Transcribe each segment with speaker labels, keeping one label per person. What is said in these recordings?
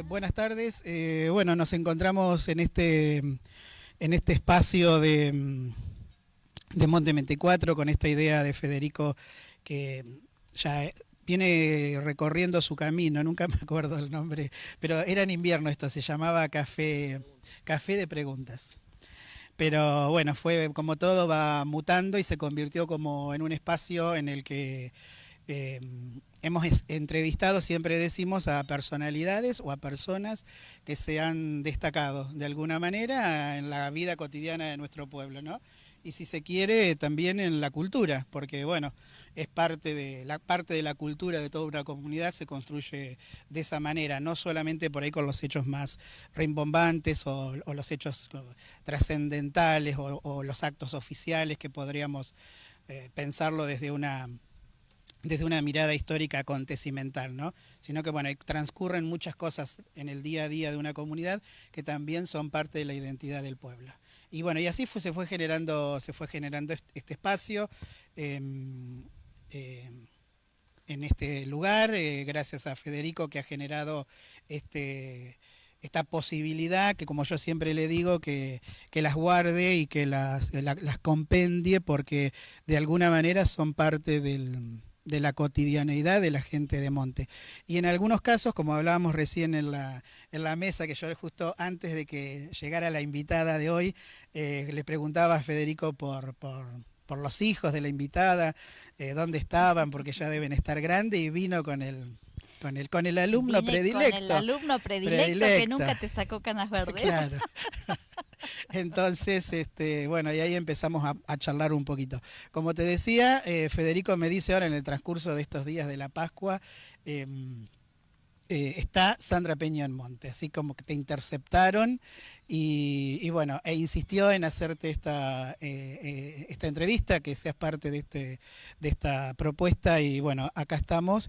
Speaker 1: Buenas tardes. Bueno, nos encontramos en este espacio de Monte 24 con esta idea de Federico que ya viene recorriendo su camino, nunca me acuerdo el nombre, pero era en invierno esto, se llamaba Café de Preguntas. Pero bueno, fue como todo, va mutando y se convirtió como en un espacio en el que hemos entrevistado, siempre decimos, a personalidades o a personas que se han destacado de alguna manera en la vida cotidiana de nuestro pueblo, ¿no? Y si se quiere, también en la cultura, porque bueno, es parte de la cultura de toda una comunidad, se construye de esa manera, no solamente por ahí con los hechos más rimbombantes o los hechos trascendentales o los actos oficiales que podríamos pensarlo desde una mirada histórica acontecimental, ¿no? Sino que bueno, transcurren muchas cosas en el día a día de una comunidad que también son parte de la identidad del pueblo. Y bueno, y así se fue generando este espacio en este lugar, gracias a Federico, que ha generado esta posibilidad, que como yo siempre le digo, que las guarde y que las compendie, porque de alguna manera son parte de la cotidianeidad de la gente de Monte. Y en algunos casos, como hablábamos recién en la mesa, que yo justo antes de que llegara la invitada de hoy, le preguntaba a Federico por los hijos de la invitada, dónde estaban, porque ya deben estar grandes, y vino con el alumno predilecto.
Speaker 2: Con el alumno predilecto que nunca te sacó canas verdes.
Speaker 1: Claro. Entonces, bueno, y ahí empezamos a charlar un poquito. Como te decía, Federico me dice ahora en el transcurso de estos días de la Pascua, está Sandra Peña en Monte, así como que te interceptaron y bueno, insistió en hacerte esta entrevista, que seas parte de esta propuesta, y bueno, acá estamos.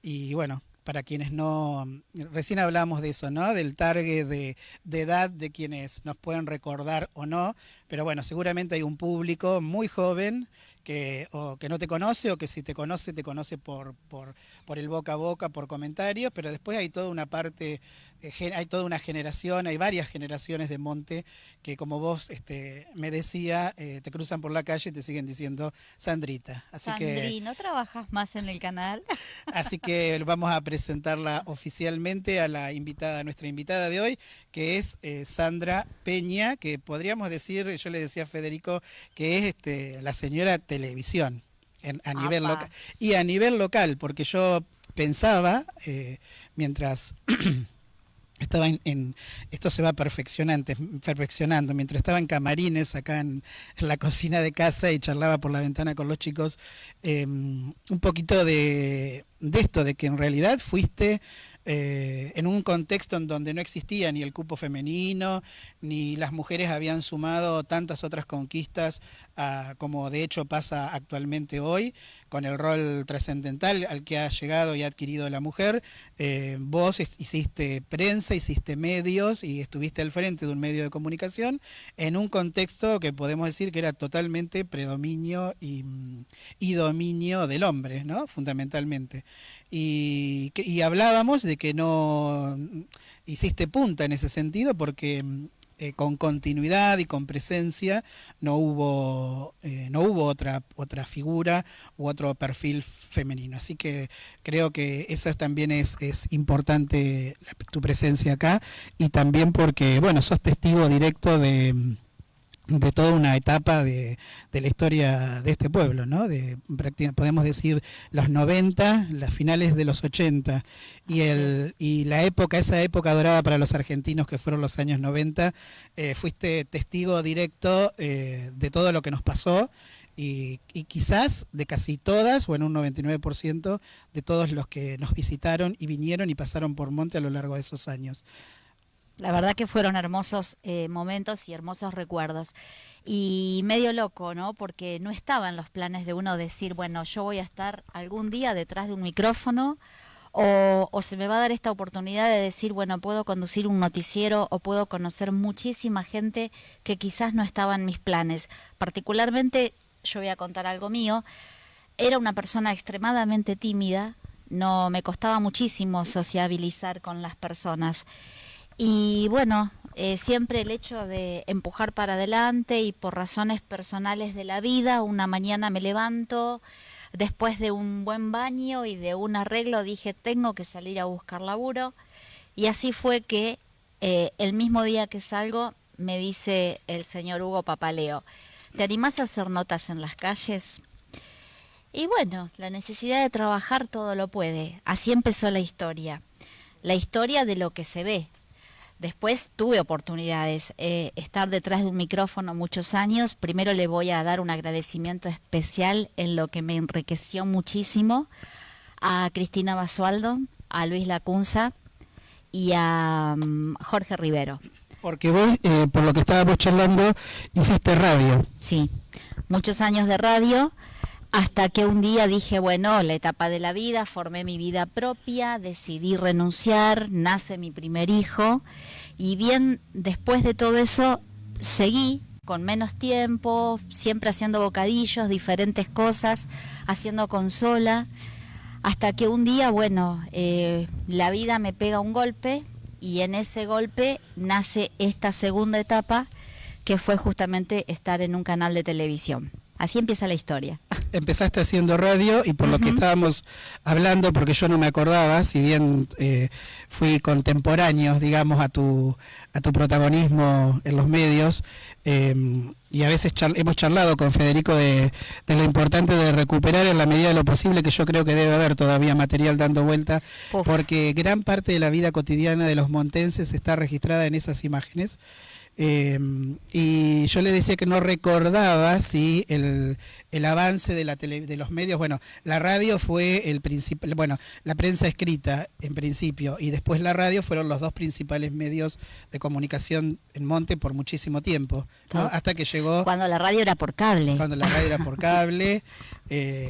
Speaker 1: Y bueno, para quienes no, recién hablamos de eso, ¿no? Del target de edad de quienes nos pueden recordar o no, pero bueno, seguramente hay un público muy joven que no te conoce, o que si te conoce por el boca a boca, por comentarios, pero después hay toda una parte, hay toda una generación, hay varias generaciones de Monte que, como vos me decía, te cruzan por la calle y te siguen diciendo Sandrita.
Speaker 2: Sandri, ¿no trabajas más en el canal?
Speaker 1: Así que vamos a presentarla oficialmente a nuestra invitada de hoy, que es Sandra Peña, que podríamos decir, yo le decía a Federico, que es la señora televisión a nivel local. Y a nivel local, porque yo pensaba, mientras estaba esto se va perfeccionando, mientras estaba en camarines acá en la cocina de casa y charlaba por la ventana con los chicos, un poquito de esto, de que en realidad fuiste en un contexto en donde no existía ni el cupo femenino, ni las mujeres habían sumado tantas otras conquistas como de hecho pasa actualmente hoy, con el rol trascendental al que ha llegado y ha adquirido la mujer. Vos hiciste prensa, hiciste medios y estuviste al frente de un medio de comunicación en un contexto que podemos decir que era totalmente predominio y dominio del hombre, ¿no? Fundamentalmente. Y hablábamos de que no, hiciste punta en ese sentido porque con continuidad y con presencia no hubo otra figura u otro perfil femenino. Así que creo que esa también es importante tu presencia acá, y también porque, bueno, sos testigo directo de toda una etapa de la historia de este pueblo, ¿no? Podemos decir los 90, las finales de los 80 y esa época dorada para los argentinos que fueron los años 90, fuiste testigo directo de todo lo que nos pasó y quizás de casi todas, o en un 99% de todos los que nos visitaron y vinieron y pasaron por Monte a lo largo de esos años.
Speaker 2: La verdad que fueron hermosos momentos y hermosos recuerdos. Y medio loco, ¿no? Porque no estaba en los planes de uno decir, bueno, yo voy a estar algún día detrás de un micrófono o se me va a dar esta oportunidad de decir, bueno, puedo conducir un noticiero o puedo conocer muchísima gente que quizás no estaba en mis planes. Particularmente, yo voy a contar algo mío, era una persona extremadamente tímida, no me costaba muchísimo sociabilizar con las personas. Y bueno, siempre el hecho de empujar para adelante y por razones personales de la vida, una mañana me levanto, después de un buen baño y de un arreglo dije, tengo que salir a buscar laburo. Y así fue que el mismo día que salgo me dice el señor Hugo Papaleo, ¿te animás a hacer notas en las calles? Y bueno, la necesidad de trabajar todo lo puede. Así empezó la historia de lo que se ve. Después tuve oportunidades, estar detrás de un micrófono muchos años. Primero le voy a dar un agradecimiento especial en lo que me enriqueció muchísimo a Cristina Basualdo, a Luis Lacunza y a Jorge Rivero.
Speaker 1: Porque vos, por lo que estábamos charlando, hiciste radio.
Speaker 2: Sí, muchos años de radio, hasta que un día dije, bueno, la etapa de la vida, formé mi vida propia, decidí renunciar, nace mi primer hijo, y bien, después de todo eso, seguí con menos tiempo, siempre haciendo bocadillos, diferentes cosas, haciendo consola, hasta que un día, bueno, la vida me pega un golpe, y en ese golpe nace esta segunda etapa, que fue justamente estar en un canal de televisión. Así empieza la historia.
Speaker 1: Empezaste haciendo radio y por lo que estábamos hablando, porque yo no me acordaba, si bien fui contemporáneo, digamos, a tu protagonismo en los medios, y a veces hemos charlado con Federico de lo importante de recuperar en la medida de lo posible, que yo creo que debe haber todavía material dando vuelta, porque gran parte de la vida cotidiana de los montenses está registrada en esas imágenes. Y yo le decía que no recordaba si el avance de los medios, bueno, la radio fue el principal, bueno, la prensa escrita en principio y después la radio fueron los dos principales medios de comunicación en Monte por muchísimo tiempo, ¿no? Hasta que llegó...
Speaker 2: Cuando la radio era por cable.
Speaker 1: Cuando la radio era por cable,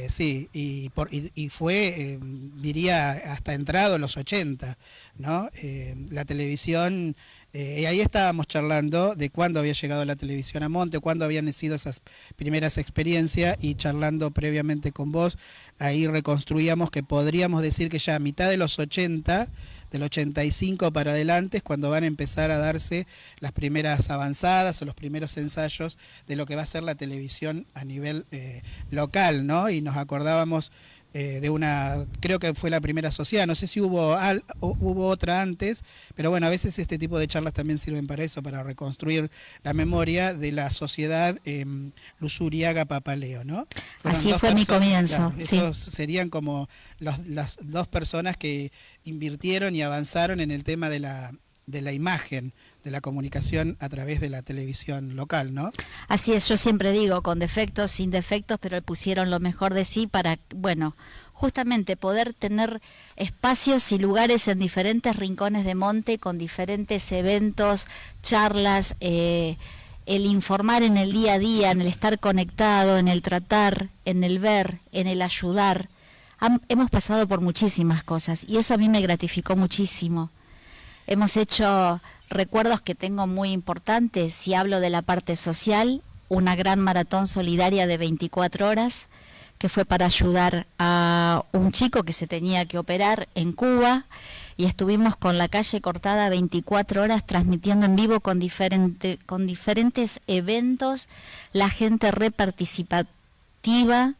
Speaker 1: sí, y fue, diría, hasta entrado en los 80, ¿no? La televisión... y ahí estábamos charlando de cuándo había llegado la televisión a Monte, cuándo habían sido esas primeras experiencias, y charlando previamente con vos, ahí reconstruíamos que podríamos decir que ya a mitad de los 80, del 85 para adelante, es cuando van a empezar a darse las primeras avanzadas o los primeros ensayos de lo que va a ser la televisión a nivel local, ¿no? Y nos acordábamos... de una, creo que fue la primera sociedad, no sé si hubo otra antes, pero bueno, a veces este tipo de charlas también sirven para eso, para reconstruir la memoria de la sociedad Luzuriaga Papaleo, ¿no?
Speaker 2: Así fue mi comienzo.
Speaker 1: Claro,
Speaker 2: sí.
Speaker 1: Esos serían como las dos personas que invirtieron y avanzaron en el tema de la imagen, de la comunicación a través de la televisión local, ¿no?
Speaker 2: Así es, yo siempre digo, con defectos, sin defectos, pero pusieron lo mejor de sí para, bueno, justamente poder tener espacios y lugares en diferentes rincones de Monte, con diferentes eventos, charlas, el informar en el día a día, en el estar conectado, en el tratar, en el ver, en el ayudar. Hemos pasado por muchísimas cosas y eso a mí me gratificó muchísimo. Hemos hecho recuerdos que tengo muy importantes, si hablo de la parte social, una gran maratón solidaria de 24 horas, que fue para ayudar a un chico que se tenía que operar en Cuba, y estuvimos con la calle cortada 24 horas transmitiendo en vivo con diferentes eventos, la gente reparticipativa.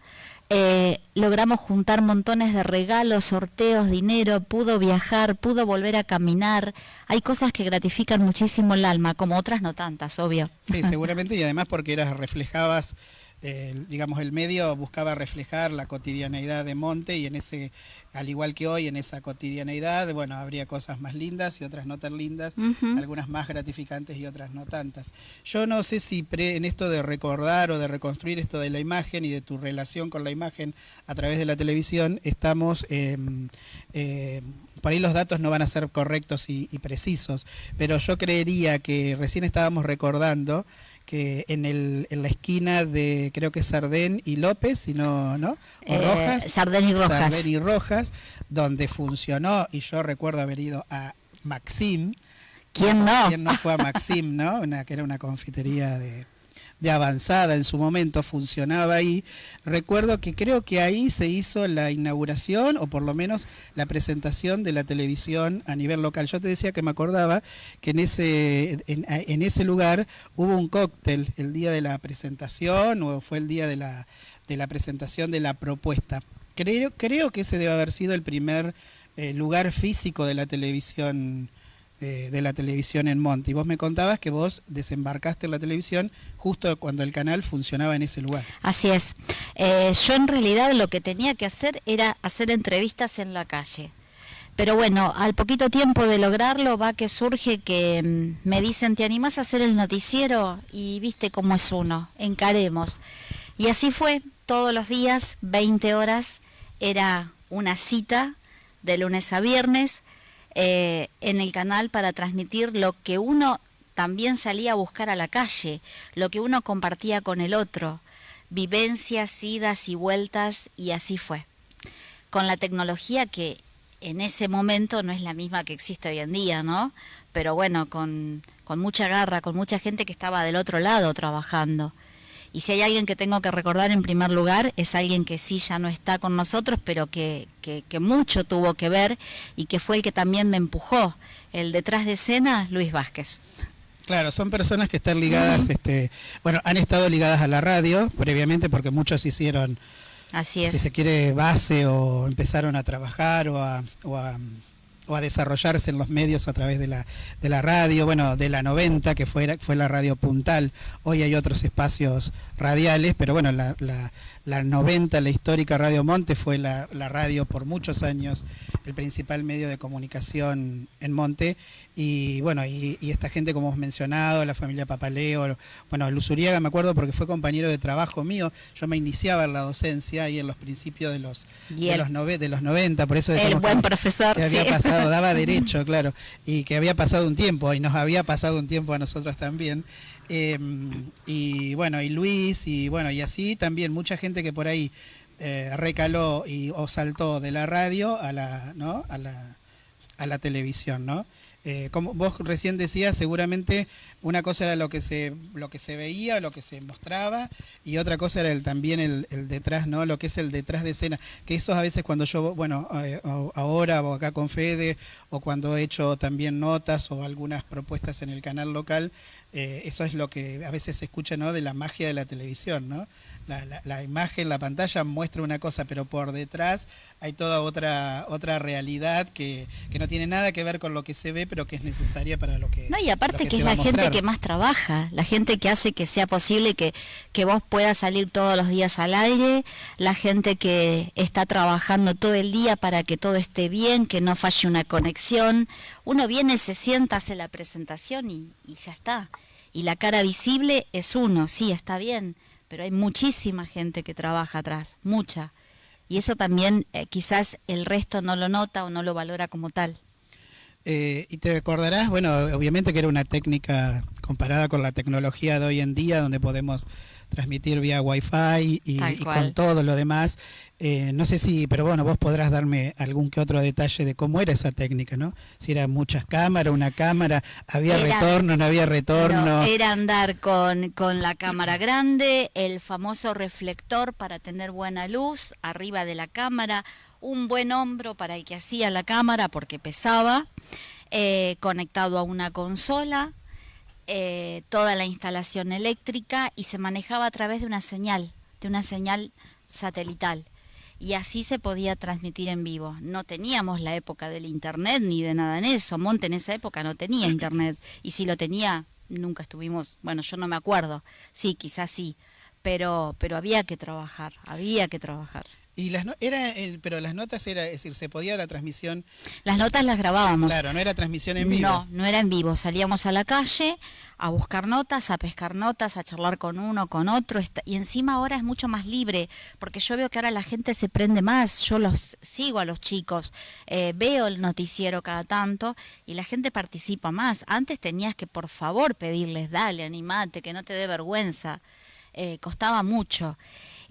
Speaker 2: Logramos juntar montones de regalos, sorteos, dinero, pudo viajar, pudo volver a caminar. Hay cosas que gratifican muchísimo el alma, como otras no tantas, obvio.
Speaker 1: Sí, seguramente, y además porque reflejabas, digamos, el medio buscaba reflejar la cotidianeidad de Monte, y en ese, al igual que hoy, en esa cotidianeidad, bueno, habría cosas más lindas y otras no tan lindas, algunas más gratificantes y otras no tantas. Yo no sé si en esto de recordar o de reconstruir esto de la imagen y de tu relación con la imagen a través de la televisión, estamos... por ahí los datos no van a ser correctos y precisos, pero yo creería que recién estábamos recordando que en la esquina de, creo que es Sardén y López, si no, ¿no? O Rojas.
Speaker 2: Sardén y Rojas.
Speaker 1: Sardén y Rojas, donde funcionó, y yo recuerdo haber ido a Maxim.
Speaker 2: ¿Quién no?
Speaker 1: ¿Quién no fue a Maxim, no? Que era una confitería de avanzada en su momento, funcionaba ahí. Recuerdo que creo que ahí se hizo la inauguración, o por lo menos la presentación de la televisión a nivel local. Yo te decía que me acordaba que en ese lugar hubo un cóctel el día de la presentación, o fue el día de la presentación de la propuesta. Creo que ese debe haber sido el primer lugar físico de la televisión en Monte. Y vos me contabas que vos desembarcaste en la televisión justo cuando el canal funcionaba en ese lugar.
Speaker 2: Así es. Yo en realidad lo que tenía que hacer era hacer entrevistas en la calle. Pero bueno, al poquito tiempo de lograrlo va que surge que me dicen, ¿te animás a hacer el noticiero? Y viste cómo es uno, encaremos. Y así fue, todos los días, 20 horas, era una cita de lunes a viernes, en el canal para transmitir lo que uno también salía a buscar a la calle, lo que uno compartía con el otro, vivencias, idas y vueltas, y así fue. Con la tecnología que en ese momento no es la misma que existe hoy en día, ¿no? Pero bueno, con mucha garra, con mucha gente que estaba del otro lado trabajando. Y si hay alguien que tengo que recordar en primer lugar, es alguien que sí ya no está con nosotros, pero que mucho tuvo que ver y que fue el que también me empujó. El detrás de escena, Luis Vázquez.
Speaker 1: Claro, son personas que están ligadas, han estado ligadas a la radio previamente, porque muchos hicieron,
Speaker 2: así es,
Speaker 1: si se quiere, base, o empezaron a trabajar o a desarrollarse en los medios a través de la radio, bueno, de la 90, que fue la radio puntal. Hoy hay otros espacios radiales, pero bueno, la 90, la histórica Radio Monte, fue la radio por muchos años, el principal medio de comunicación en Monte. Y bueno, y esta gente, como hemos mencionado, la familia Papaleo, bueno, Luzuriaga me acuerdo porque fue compañero de trabajo mío. Yo me iniciaba en la docencia ahí en los principios de los 90, por eso decimos
Speaker 2: el buen profesor,
Speaker 1: que había
Speaker 2: sí.
Speaker 1: pasado, daba derecho, claro, y que había pasado un tiempo, y nos había pasado un tiempo a nosotros también. Y bueno, y Luis, y bueno, y así también mucha gente que por ahí recaló o saltó de la radio a la televisión, ¿no? Como vos recién decías, seguramente una cosa era lo que se veía, lo que se mostraba, y otra cosa era también el detrás, ¿no? Lo que es el detrás de escena, que eso a veces cuando yo, bueno, ahora o acá con Fede, o cuando he hecho también notas o algunas propuestas en el canal local, eso es lo que a veces se escucha, ¿no? De la magia de la televisión, ¿no? La imagen, la pantalla muestra una cosa, pero por detrás hay toda otra realidad que no tiene nada que ver con lo que se ve, pero que es necesaria para lo que...
Speaker 2: No, y aparte que es
Speaker 1: la
Speaker 2: la gente que más trabaja, la gente que hace que sea posible que vos puedas salir todos los días al aire, la gente que está trabajando todo el día para que todo esté bien, que no falle una conexión. Uno viene, se sienta, hace la presentación y ya está. Y la cara visible es uno, sí, está bien, pero hay muchísima gente que trabaja atrás, mucha. Y eso también quizás el resto no lo nota o no lo valora como tal.
Speaker 1: Y te recordarás, bueno, obviamente que era una técnica comparada con la tecnología de hoy en día, donde podemos transmitir vía Wi-Fi y con todo lo demás. No sé si, pero bueno, vos podrás darme algún que otro detalle de cómo era esa técnica, ¿no? Si eran muchas cámaras, una cámara, había retorno, no había retorno.
Speaker 2: No, era andar con la cámara grande, el famoso reflector para tener buena luz arriba de la cámara, un buen hombro para el que hacía la cámara porque pesaba, conectado a una consola, toda la instalación eléctrica y se manejaba a través de una señal satelital. Y así se podía transmitir en vivo. No teníamos la época del internet ni de nada en eso. Monte en esa época no tenía internet. Y si lo tenía, nunca estuvimos, bueno, yo no me acuerdo. Sí, quizás sí. Pero había que trabajar, había que trabajar.
Speaker 1: Y pero las notas era, es decir, se podía la transmisión.
Speaker 2: Las notas las grabábamos.
Speaker 1: Claro, no era transmisión en vivo.
Speaker 2: No, no era en vivo. Salíamos a la calle a buscar notas, a pescar notas, a charlar con uno, con otro. Y encima ahora es mucho más libre, porque yo veo que ahora la gente se prende más. Yo los sigo a los chicos, veo el noticiero cada tanto y la gente participa más. Antes tenías que, por favor, pedirles, dale, animate, que no te dé vergüenza. Costaba mucho.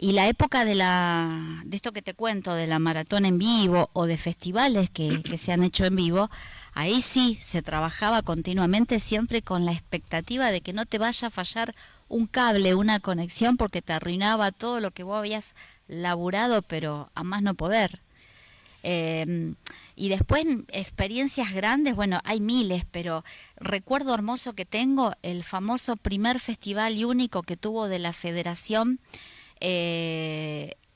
Speaker 2: Y la época de esto que te cuento, de la maratón en vivo o de festivales que se han hecho en vivo, ahí sí se trabajaba continuamente, siempre con la expectativa de que no te vaya a fallar un cable, una conexión, porque te arruinaba todo lo que vos habías laburado, pero a más no poder. Y después experiencias grandes, bueno, hay miles, pero recuerdo hermoso que tengo el famoso primer festival y único que tuvo de la Federación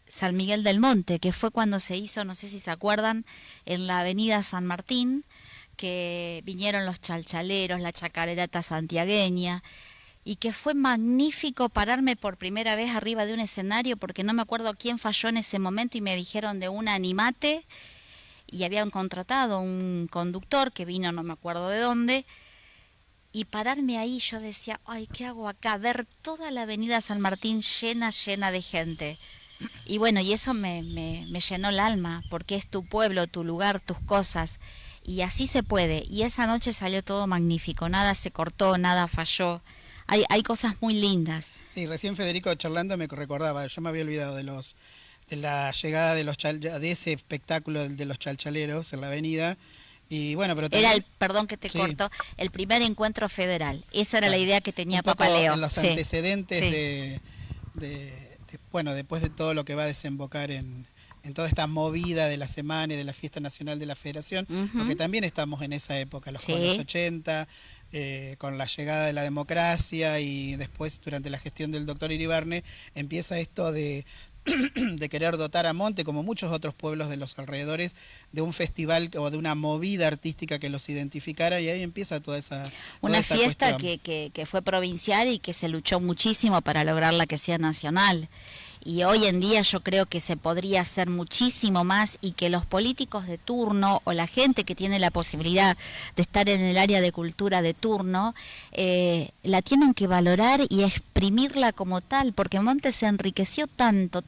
Speaker 2: San Miguel del Monte, que fue cuando se hizo, no sé si se acuerdan, en la avenida San Martín, que vinieron los chalchaleros, la chacarerata santiagueña, y que fue magnífico pararme por primera vez arriba de un escenario, porque no me acuerdo quién falló en ese momento y me dijeron de un animate, y habían contratado un conductor que vino no me acuerdo de dónde, y pararme ahí yo decía, ay, ¿qué hago acá? Ver toda la avenida San Martín llena de gente. Y bueno, y eso me llenó el alma, porque es tu pueblo, tu lugar, tus cosas, y así se puede. Y esa noche salió todo magnífico, nada se cortó, nada falló. Hay cosas muy lindas.
Speaker 1: Sí, recién Federico charlando me recordaba, yo me había olvidado de la llegada de ese espectáculo de los chalchaleros en la avenida. Y bueno, pero también,
Speaker 2: perdón que te corto, el primer encuentro federal. Esa era la idea que tenía
Speaker 1: un poco
Speaker 2: Papa Leo.
Speaker 1: en los antecedentes bueno, después de todo lo que va a desembocar en toda esta movida de la semana y de la Fiesta Nacional de la Federación, porque también estamos en esa época, los 80, con la llegada de la democracia y después durante la gestión del doctor Iribarne empieza esto de querer dotar a Monte, como muchos otros pueblos de los alrededores, de un festival o de una movida artística que los identificara, y ahí empieza toda esa
Speaker 2: fiesta
Speaker 1: cuestión.
Speaker 2: que fue provincial y que se luchó muchísimo para lograrla que sea nacional. Y hoy en día yo creo que se podría hacer muchísimo más, y que los políticos de turno o la gente que tiene la posibilidad de estar en el área de cultura de turno, la tienen que valorar y exprimirla como tal, porque Monte se enriqueció tanto,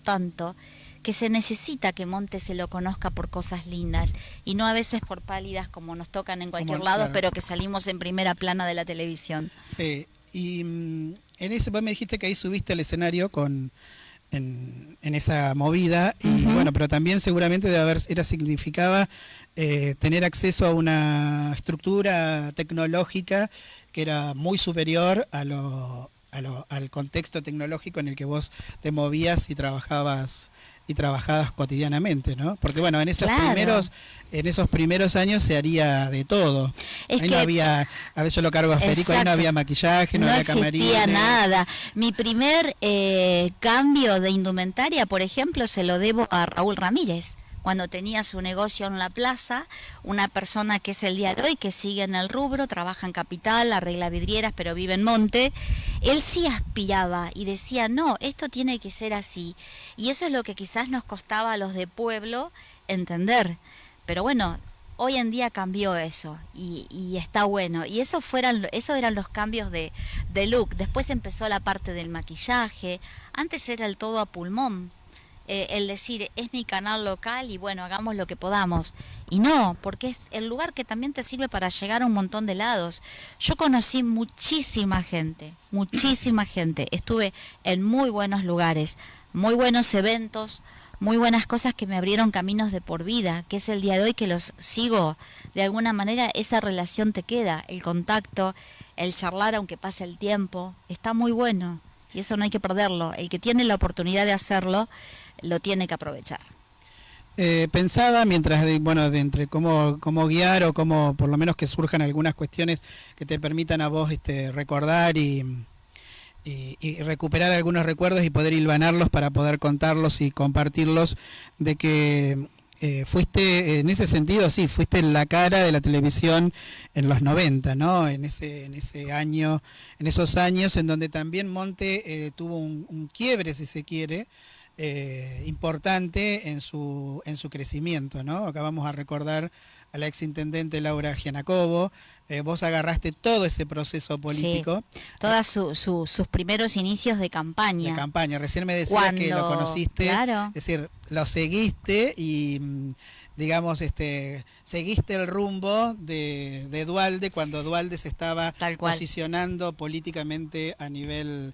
Speaker 2: que se necesita que Monte se lo conozca por cosas lindas y no a veces por pálidas como nos tocan en cualquier lado, claro, pero que salimos en primera plana de la televisión.
Speaker 1: Sí, y en ese vos me dijiste que ahí subiste al escenario en esa movida, y bueno, pero también seguramente significaba tener acceso a una estructura tecnológica que era muy superior al contexto tecnológico en el que vos te movías y trabajabas cotidianamente, ¿no? Porque bueno, en esos primeros años se haría de todo. Ahí no había, a veces yo lo cargo a Federico, ahí no había maquillaje, no había camarines.
Speaker 2: No existía nada. Mi primer cambio de indumentaria, por ejemplo, se lo debo a Raúl Ramírez. Cuando tenía su negocio en la plaza, una persona que es el día de hoy, que sigue en el rubro, trabaja en Capital, arregla vidrieras, pero vive en Monte, él sí aspiraba y decía, no, esto tiene que ser así. Y eso es lo que quizás nos costaba a los de pueblo entender. Pero bueno, hoy en día cambió eso y está bueno. Y eso eran los cambios de look. Después empezó la parte del maquillaje. Antes era el todo a pulmón. El decir, es mi canal local y bueno, hagamos lo que podamos. Y no, porque es el lugar que también te sirve para llegar a un montón de lados. Yo conocí muchísima gente. Estuve en muy buenos lugares, muy buenos eventos, muy buenas cosas que me abrieron caminos de por vida, que es el día de hoy que los sigo. De alguna manera esa relación te queda, el contacto, el charlar aunque pase el tiempo, está muy bueno. Y eso no hay que perderlo. El que tiene la oportunidad de hacerlo, lo tiene que aprovechar.
Speaker 1: Pensaba mientras, de entre cómo guiar o cómo, por lo menos que surjan algunas cuestiones que te permitan a vos recordar y recuperar algunos recuerdos y poder hilvanarlos para poder contarlos y compartirlos, de que fuiste, en ese sentido, sí, fuiste la cara de la televisión en los 90, ¿no? En ese año, en esos años en donde también Monte tuvo un quiebre, si se quiere, importante en su crecimiento, ¿no? Acá vamos a recordar a la exintendente Laura Giannacobo. Vos agarraste todo ese proceso político.
Speaker 2: Sí, todos sus primeros inicios de campaña.
Speaker 1: De campaña. Recién me decías que lo conociste,
Speaker 2: claro.
Speaker 1: es decir, lo seguiste y, digamos, seguiste el rumbo de Duhalde cuando Duhalde se estaba posicionando políticamente a nivel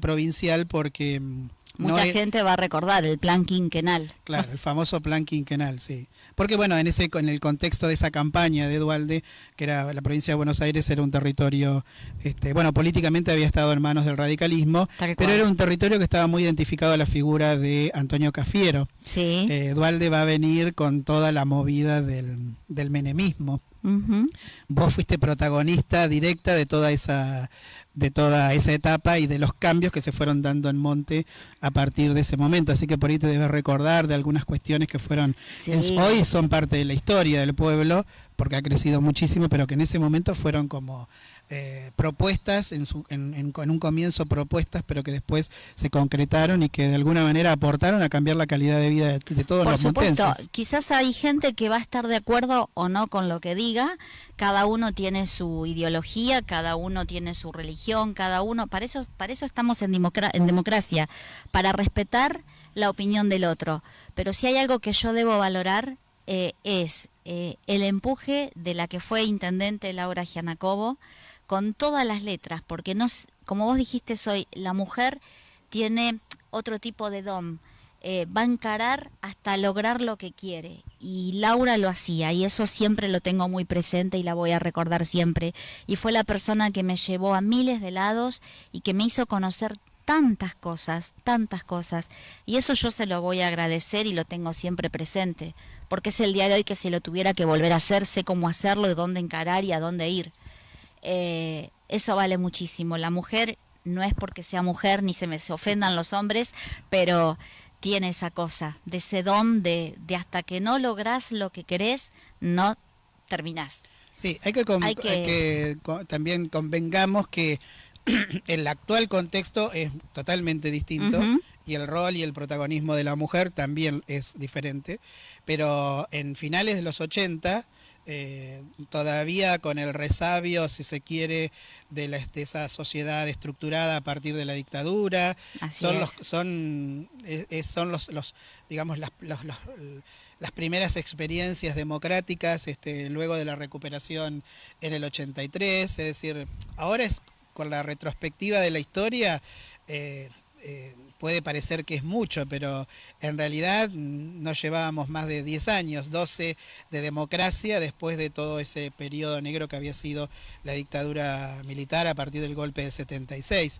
Speaker 1: provincial, porque
Speaker 2: mucha gente va a recordar el plan quinquenal.
Speaker 1: Claro, el famoso plan quinquenal, sí. Porque bueno, en el contexto de esa campaña de Duhalde, que era la provincia de Buenos Aires, era un territorio, políticamente había estado en manos del radicalismo, pero era un territorio que estaba muy identificado a la figura de Antonio Cafiero.
Speaker 2: Sí.
Speaker 1: Duhalde va a venir con toda la movida del menemismo.
Speaker 2: Uh-huh.
Speaker 1: Vos fuiste protagonista directa de toda esa etapa y de los cambios que se fueron dando en Monte a partir de ese momento, así que por ahí te debes recordar de algunas cuestiones que fueron, hoy son parte de la historia del pueblo, porque ha crecido muchísimo, pero que en ese momento fueron como propuestas, en un comienzo propuestas, pero que después se concretaron y que de alguna manera aportaron a cambiar la calidad de vida de todos los montenses.
Speaker 2: Por supuesto, quizás hay gente que va a estar de acuerdo o no con lo que diga, cada uno tiene su ideología, cada uno tiene su religión, cada uno, para eso estamos en democracia, para respetar la opinión del otro, pero si hay algo que yo debo valorar es el empuje de la que fue intendente Laura Giannacobo, con todas las letras, porque no, como vos dijiste, la mujer tiene otro tipo de don, va a encarar hasta lograr lo que quiere, y Laura lo hacía, y eso siempre lo tengo muy presente y la voy a recordar siempre, y fue la persona que me llevó a miles de lados y que me hizo conocer tantas cosas, y eso yo se lo voy a agradecer y lo tengo siempre presente, porque es el día de hoy que si lo tuviera que volver a hacer, sé cómo hacerlo y dónde encarar y a dónde ir. Eso vale muchísimo. La mujer no es porque sea mujer ni se ofendan los hombres, pero tiene esa cosa, de ese don de hasta que no lográs lo que querés, no terminás.
Speaker 1: Sí, hay que también convengamos que el actual contexto es totalmente distinto, uh-huh, y el rol y el protagonismo de la mujer también es diferente, pero en finales de los 80, todavía con el resabio, si se quiere, de esa sociedad estructurada a partir de la dictadura, son digamos las primeras experiencias democráticas luego de la recuperación en el 83, es decir, ahora es con la retrospectiva de la historia, puede parecer que es mucho, pero en realidad no llevábamos más de 10 años, 12 de democracia después de todo ese periodo negro que había sido la dictadura militar a partir del golpe del 76.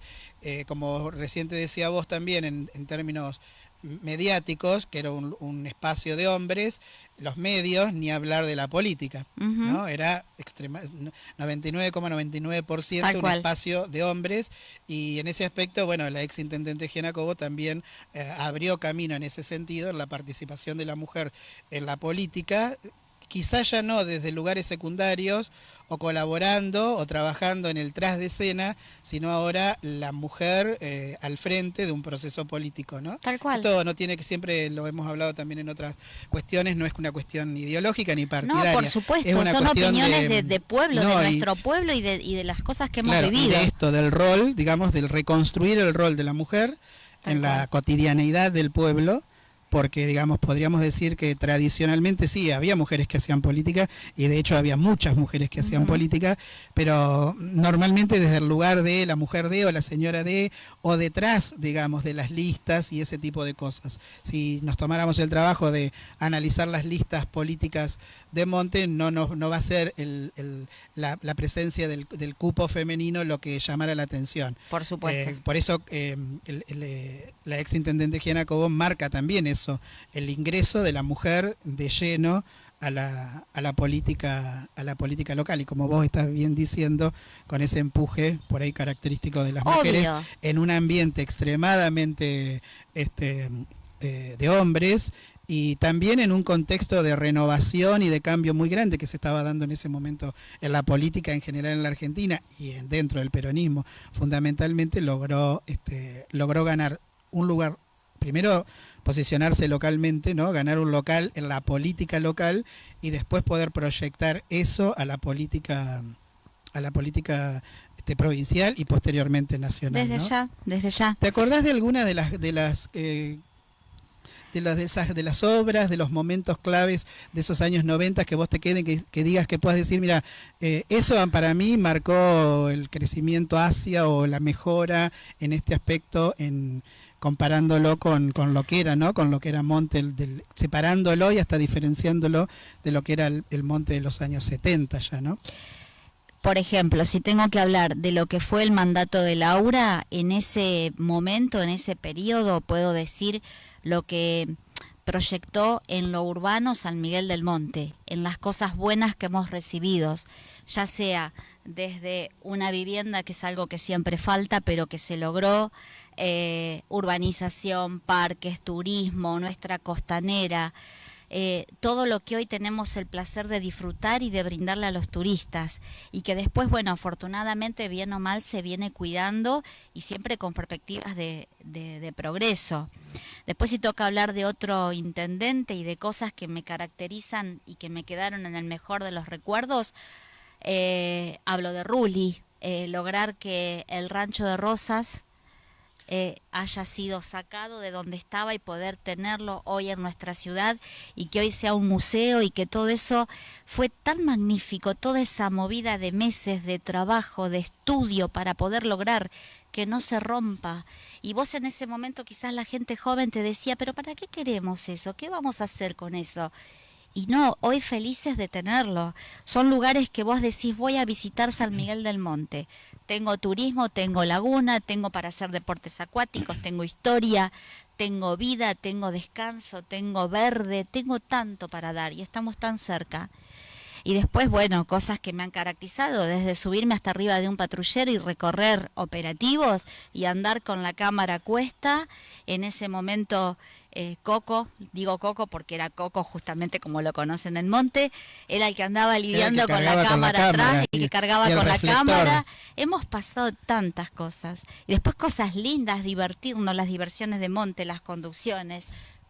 Speaker 1: Como recién te decía vos también, en términos mediáticos, que era un espacio de hombres, los medios, ni hablar de la política, uh-huh, ¿no? Era 99,99% un espacio de hombres, y en ese aspecto, bueno, la ex intendente Giannacobo también abrió camino en ese sentido, en la participación de la mujer en la política, quizás ya no desde lugares secundarios o colaborando o trabajando en el tras de escena, sino ahora la mujer al frente de un proceso político, ¿no?
Speaker 2: Tal cual.
Speaker 1: Esto no tiene que, siempre lo hemos hablado también en otras cuestiones, no es una cuestión ideológica ni partidaria.
Speaker 2: No, por supuesto, son opiniones de pueblo, de nuestro pueblo y de las cosas que hemos vivido.
Speaker 1: Y de esto, del rol, digamos, del reconstruir el rol de la mujer en la cotidianeidad del pueblo, porque, digamos, podríamos decir que tradicionalmente sí, había mujeres que hacían política, y de hecho había muchas mujeres que hacían política, pero normalmente desde el lugar de la mujer de o la señora de, o detrás, digamos, de las listas y ese tipo de cosas. Si nos tomáramos el trabajo de analizar las listas políticas de Monte, no va a ser la presencia del cupo femenino lo que llamara la atención.
Speaker 2: Por supuesto.
Speaker 1: Por eso la ex intendente Giannacobo marca también eso, eso, el ingreso de la mujer de lleno a la política local, y como vos estás bien diciendo, con ese empuje por ahí característico de las mujeres en un ambiente extremadamente de hombres, y también en un contexto de renovación y de cambio muy grande que se estaba dando en ese momento en la política en general en la Argentina y dentro del peronismo. Fundamentalmente logró ganar un lugar, primero posicionarse localmente, ¿no? Ganar un local en la política local, y después poder proyectar eso a la política provincial y posteriormente nacional.
Speaker 2: Desde ya.
Speaker 1: ¿Te acordás de alguna de las obras, de los momentos claves de esos años 90 que vos te queden, que digas, que puedas decir, mira, eso para mí marcó el crecimiento hacia o la mejora en este aspecto, comparándolo con lo que era, ¿no? Con lo que era Monte, separándolo y hasta diferenciándolo de lo que era el Monte de los años 70 ya, ¿no?
Speaker 2: Por ejemplo, si tengo que hablar de lo que fue el mandato de Laura, en ese momento, en ese periodo, puedo decir lo que proyectó en lo urbano San Miguel del Monte, en las cosas buenas que hemos recibido, ya sea desde una vivienda, que es algo que siempre falta, pero que se logró, urbanización, parques, turismo, nuestra costanera, todo lo que hoy tenemos el placer de disfrutar y de brindarle a los turistas, y que después, bueno, afortunadamente, bien o mal, se viene cuidando y siempre con perspectivas de progreso. Después, si toca hablar de otro intendente y de cosas que me caracterizan y que me quedaron en el mejor de los recuerdos, hablo de Rulli, lograr que el Rancho de Rosas haya sido sacado de donde estaba y poder tenerlo hoy en nuestra ciudad, y que hoy sea un museo, y que todo eso fue tan magnífico, toda esa movida de meses de trabajo, de estudio para poder lograr que no se rompa. Y vos en ese momento, quizás la gente joven te decía, pero ¿para qué queremos eso? ¿Qué vamos a hacer con eso? Y no, hoy felices de tenerlo. Son lugares que vos decís, voy a visitar San Miguel del Monte. Tengo turismo, tengo laguna, tengo para hacer deportes acuáticos, tengo historia, tengo vida, tengo descanso, tengo verde, tengo tanto para dar, y estamos tan cerca. Y después, bueno, cosas que me han caracterizado, desde subirme hasta arriba de un patrullero y recorrer operativos y andar con la cámara a cuesta. En ese momento, Coco, digo Coco porque era Coco justamente como lo conocen en Monte, era el que andaba lidiando con la cámara atrás, y que cargaba con la cámara. Hemos pasado tantas cosas. Y después cosas lindas, divertirnos, las diversiones de Monte, las conducciones,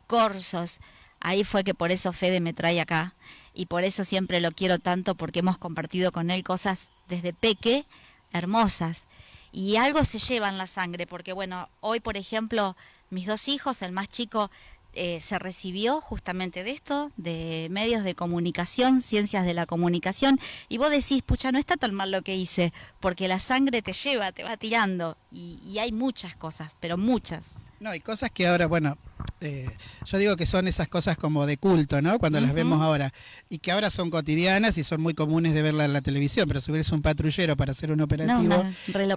Speaker 2: corsos. Ahí fue que por eso Fede me trae acá, y por eso siempre lo quiero tanto, porque hemos compartido con él cosas desde peque hermosas, y algo se lleva en la sangre, porque bueno, hoy por ejemplo mis dos hijos, el más chico se recibió justamente de esto, de medios de comunicación, ciencias de la comunicación, y vos decís, pucha, no está tan mal lo que hice, porque la sangre te lleva, te va tirando, y hay muchas cosas, pero muchas.
Speaker 1: No, hay cosas que ahora, bueno, yo digo que son esas cosas como de culto, ¿no? Cuando las vemos ahora, y que ahora son cotidianas y son muy comunes de verla en la televisión, pero subirse un patrullero para hacer un operativo...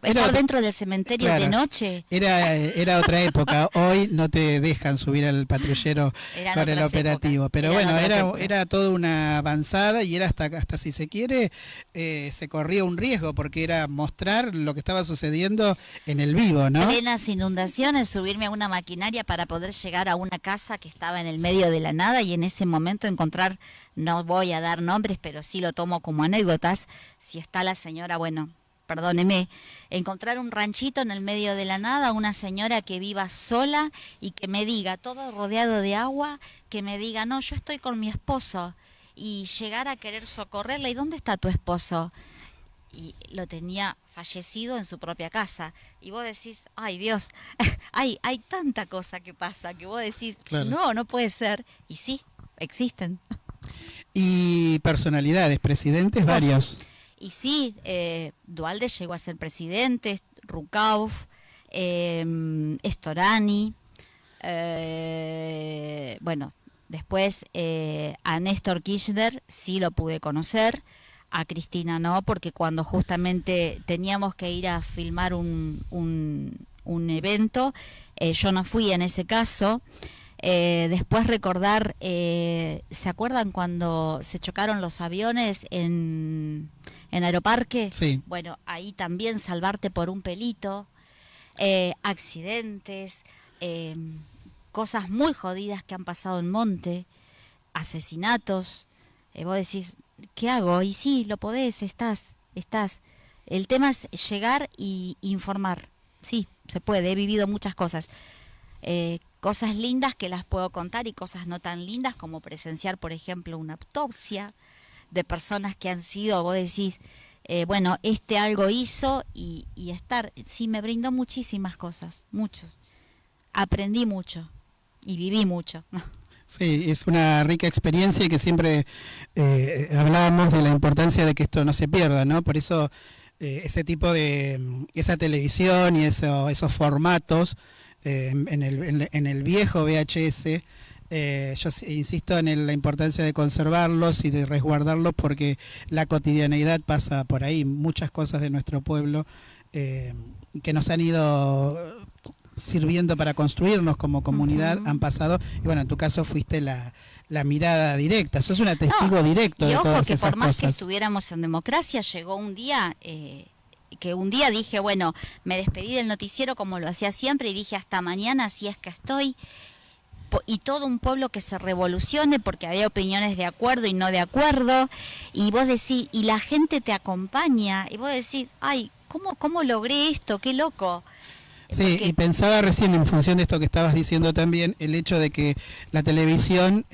Speaker 2: Estar dentro del cementerio, claro, de noche.
Speaker 1: Era otra época. Hoy no te dejan subir al patrullero para el operativo, épocas. Pero bueno, era toda una avanzada, y era hasta si se quiere, se corría un riesgo, porque era mostrar lo que estaba sucediendo en el vivo, ¿no?
Speaker 2: Plenas inundaciones, subirme a una maquinaria para poder llegar a una casa que estaba en el medio de la nada, y en ese momento encontrar, no voy a dar nombres, pero sí lo tomo como anécdotas, si está la señora, bueno, perdóneme, encontrar un ranchito en el medio de la nada, una señora que viva sola y que me diga, todo rodeado de agua, que me diga, no, yo estoy con mi esposo, y llegar a querer socorrerla, ¿y dónde está tu esposo? Y lo tenía fallecido en su propia casa, y vos decís, ay Dios, hay tanta cosa que pasa, que vos decís, claro, no puede ser, y sí, existen.
Speaker 1: Y personalidades, presidentes varios.
Speaker 2: Y sí, Duhalde llegó a ser presidente, Rucauf, Storani, bueno, después a Néstor Kirchner sí lo pude conocer, a Cristina no, porque cuando justamente teníamos que ir a filmar un evento, yo no fui en ese caso, Después recordar, ¿se acuerdan cuando se chocaron los aviones en Aeroparque?
Speaker 1: Sí.
Speaker 2: Bueno, ahí también salvarte por un pelito, accidentes, cosas muy jodidas que han pasado en Monte, asesinatos. Vos decís, ¿qué hago? Y sí, lo podés, estás. El tema es llegar y informar. Sí, se puede, he vivido muchas cosas. Cosas lindas que las puedo contar y cosas no tan lindas como presenciar, por ejemplo, una autopsia de personas que han sido, vos decís, bueno, algo hizo y estar. Sí, me brindó muchísimas cosas, muchos. Aprendí mucho y viví mucho.
Speaker 1: Sí, es una rica experiencia y que siempre hablábamos de la importancia de que esto no se pierda, ¿no? Por eso ese tipo de, esa televisión y esos formatos en el viejo VHS, yo insisto en la importancia de conservarlos y de resguardarlos porque la cotidianeidad pasa por ahí, muchas cosas de nuestro pueblo que nos han ido sirviendo para construirnos como comunidad han pasado, y bueno, en tu caso fuiste la mirada directa, sos una testigo directo de todas esas cosas. Y ojo, que por más que
Speaker 2: estuviéramos en democracia, llegó un día que un día dije, bueno, me despedí del noticiero como lo hacía siempre y dije hasta mañana, así es que estoy. Y todo un pueblo que se revolucione porque había opiniones de acuerdo y no de acuerdo, y vos decís, y la gente te acompaña, y vos decís, ay, ¿cómo logré esto? ¡Qué loco!
Speaker 1: Sí,
Speaker 2: porque...
Speaker 1: y pensaba recién en función de esto que estabas diciendo también, el hecho de que la televisión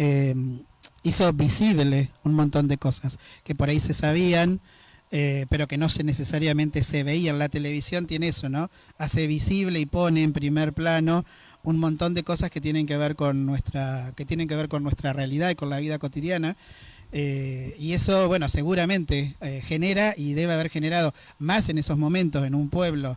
Speaker 1: hizo visible un montón de cosas que por ahí se sabían, pero que no necesariamente se veían. La televisión tiene eso, ¿no? Hace visible y pone en primer plano un montón de cosas que tienen que ver con nuestra realidad y con la vida cotidiana. Y eso, bueno, seguramente genera y debe haber generado más en esos momentos en un pueblo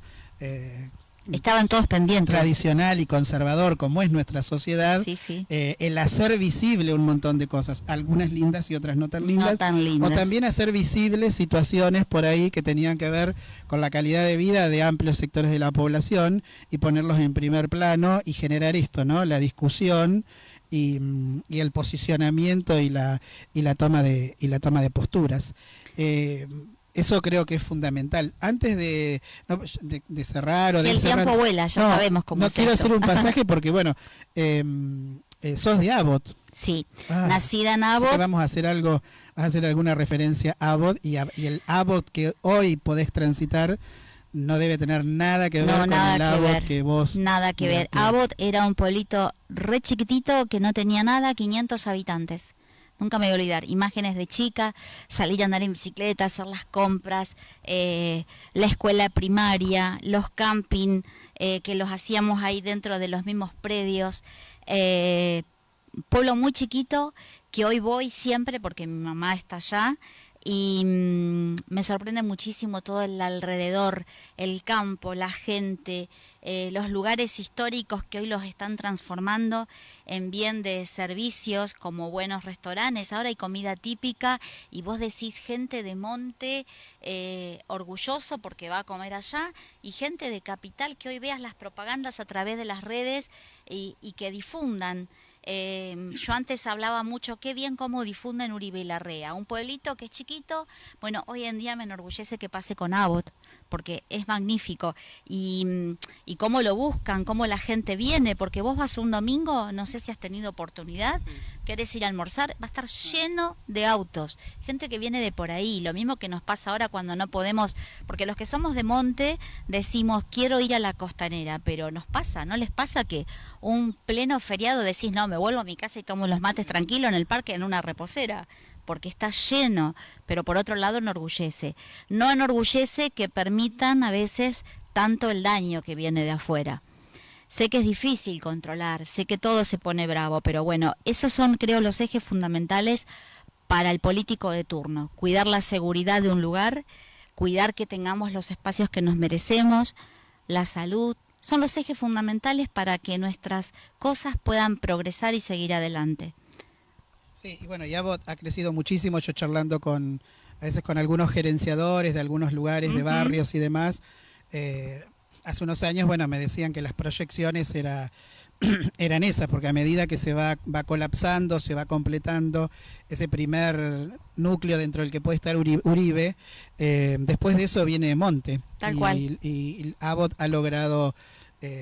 Speaker 2: estaban todos pendientes,
Speaker 1: tradicional y conservador como es nuestra sociedad,
Speaker 2: sí, sí.
Speaker 1: El hacer visible un montón de cosas, algunas lindas y otras no tan lindas, o también hacer visibles situaciones por ahí que tenían que ver con la calidad de vida de amplios sectores de la población y ponerlos en primer plano y generar esto, ¿no? La discusión y el posicionamiento y la toma de posturas. Eso creo que es fundamental. Antes de cerrar o de
Speaker 2: el
Speaker 1: cerrar,
Speaker 2: tiempo vuela, ya sabemos cómo
Speaker 1: no
Speaker 2: es
Speaker 1: quiero
Speaker 2: esto.
Speaker 1: hacer un pasaje porque, bueno, sos de Abbott.
Speaker 2: Sí, nacida en Abbott.
Speaker 1: Así que vamos a hacer algo, vas a hacer alguna referencia a Abbott y el Abbott que hoy podés transitar no debe tener nada que ver con el Abbott que vos...
Speaker 2: Nada que ver. Abbott era un pueblito re chiquitito que no tenía nada, 500 habitantes. Nunca me voy a olvidar, imágenes de chica, salir a andar en bicicleta, hacer las compras, la escuela primaria, los camping, que los hacíamos ahí dentro de los mismos predios. Pueblo muy chiquito que hoy voy siempre porque mi mamá está allá y me sorprende muchísimo todo el alrededor, el campo, la gente, los lugares históricos que hoy los están transformando en bien de servicios como buenos restaurantes. Ahora hay comida típica y vos decís gente de monte orgulloso porque va a comer allá, y gente de capital que hoy veas las propagandas a través de las redes y que difundan. Yo antes hablaba mucho, qué bien cómo difunden Uribe y Larrea, un pueblito que es chiquito. Bueno, hoy en día me enorgullece que pase con Abbott, porque es magnífico. Y cómo lo buscan, cómo la gente viene, porque vos vas un domingo, no sé si has tenido oportunidad, querés ir a almorzar, va a estar lleno de autos, gente que viene de por ahí. Lo mismo que nos pasa ahora cuando no podemos, porque los que somos de monte decimos quiero ir a la costanera, pero nos pasa, ¿no les pasa que un pleno feriado decís no, me vuelvo a mi casa y tomo los mates tranquilo en el parque en una reposera? Porque está lleno, pero por otro lado enorgullece. No enorgullece que permitan a veces tanto el daño que viene de afuera. Sé que es difícil controlar, sé que todo se pone bravo, pero bueno, esos son, creo, los ejes fundamentales para el político de turno. Cuidar la seguridad de un lugar, cuidar que tengamos los espacios que nos merecemos, la salud. Son los ejes fundamentales para que nuestras cosas puedan progresar y seguir adelante.
Speaker 1: Sí, y bueno, Abbott ha crecido muchísimo. Yo charlando a veces con algunos gerenciadores de algunos lugares, de barrios y demás, hace unos años, bueno, me decían que las proyecciones era eran esas, porque a medida que va colapsando, se va completando ese primer núcleo dentro del que puede estar Uribe, después de eso viene Monte.
Speaker 2: Tal cual.
Speaker 1: Y Abbott ha logrado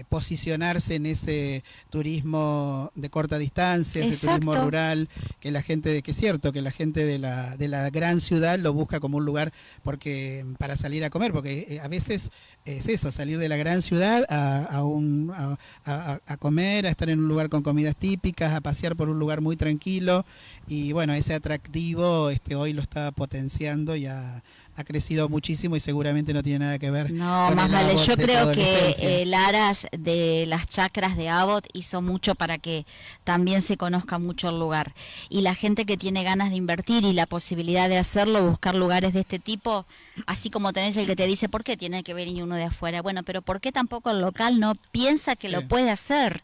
Speaker 1: posicionarse en ese turismo de corta distancia, ese
Speaker 2: Exacto.
Speaker 1: turismo rural, que la gente, que es cierto, que la gente de la gran ciudad lo busca como un lugar porque para salir a comer, porque a veces es eso, salir de la gran ciudad a comer, a estar en un lugar con comidas típicas, a pasear por un lugar muy tranquilo, y bueno, ese atractivo hoy lo está potenciando y ha crecido muchísimo y seguramente no tiene nada que ver
Speaker 2: No,
Speaker 1: con
Speaker 2: más
Speaker 1: el
Speaker 2: vale.
Speaker 1: Abbott
Speaker 2: Yo
Speaker 1: de tu
Speaker 2: creo que
Speaker 1: adolescencia.
Speaker 2: el Aras de las chacras de Abbott hizo mucho para que también se conozca mucho el lugar. Y la gente que tiene ganas de invertir y la posibilidad de hacerlo, buscar lugares de este tipo, así como tenés el que te dice, ¿por qué tiene que venir uno de afuera? Bueno, pero ¿por qué tampoco el local no piensa que
Speaker 1: Sí.
Speaker 2: lo puede hacer?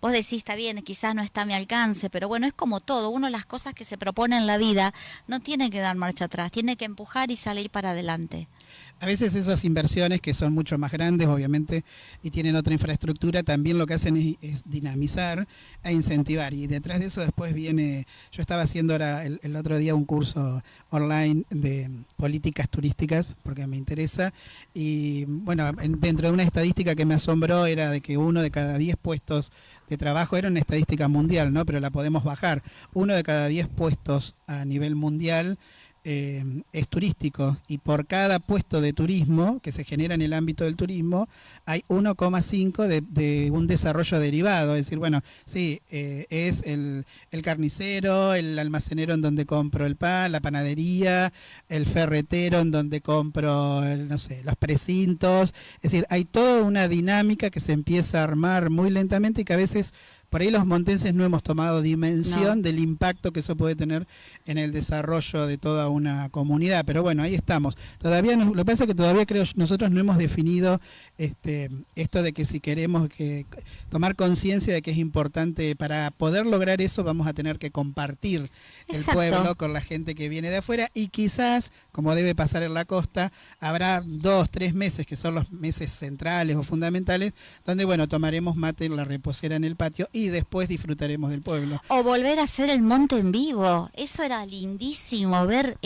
Speaker 2: Vos decís, está bien, quizás no está a mi alcance, pero bueno, es como todo. Uno las cosas que se propone en la vida no tiene que dar marcha atrás, tiene que empujar y salir para adelante.
Speaker 1: A veces esas inversiones que son mucho más grandes, obviamente, y tienen otra infraestructura, también lo que hacen es dinamizar e incentivar. Y detrás de eso después viene, yo estaba haciendo ahora el otro día un curso online de políticas turísticas, porque me interesa, y bueno, dentro de una estadística que me asombró era de que 1 de cada 10 puestos de trabajo, era una estadística mundial, ¿no? Pero la podemos bajar. 1 de cada 10 puestos a nivel mundial es turístico, y por cada puesto de turismo que se genera en el ámbito del turismo hay 1,5 de un desarrollo derivado. Es decir, bueno, sí, es el carnicero, el almacenero en donde compro el pan, la panadería, el ferretero en donde compro, no sé, los precintos. Es decir, hay toda una dinámica que se empieza a armar muy lentamente y que a veces por ahí los montenses no hemos tomado dimensión del impacto que eso puede tener en el desarrollo de toda una comunidad. Pero bueno, ahí estamos. Todavía lo que pasa es que todavía creo nosotros no hemos definido esto de que si queremos tomar conciencia de que es importante, para poder lograr eso vamos a tener que compartir el pueblo con la gente que viene de afuera, y quizás, como debe pasar en la costa, habrá 2, 3 meses que son los meses centrales o fundamentales, donde bueno, tomaremos mate en la reposera en el patio y después disfrutaremos del pueblo.
Speaker 2: O volver a hacer el monte en vivo, eso era lindísimo, ver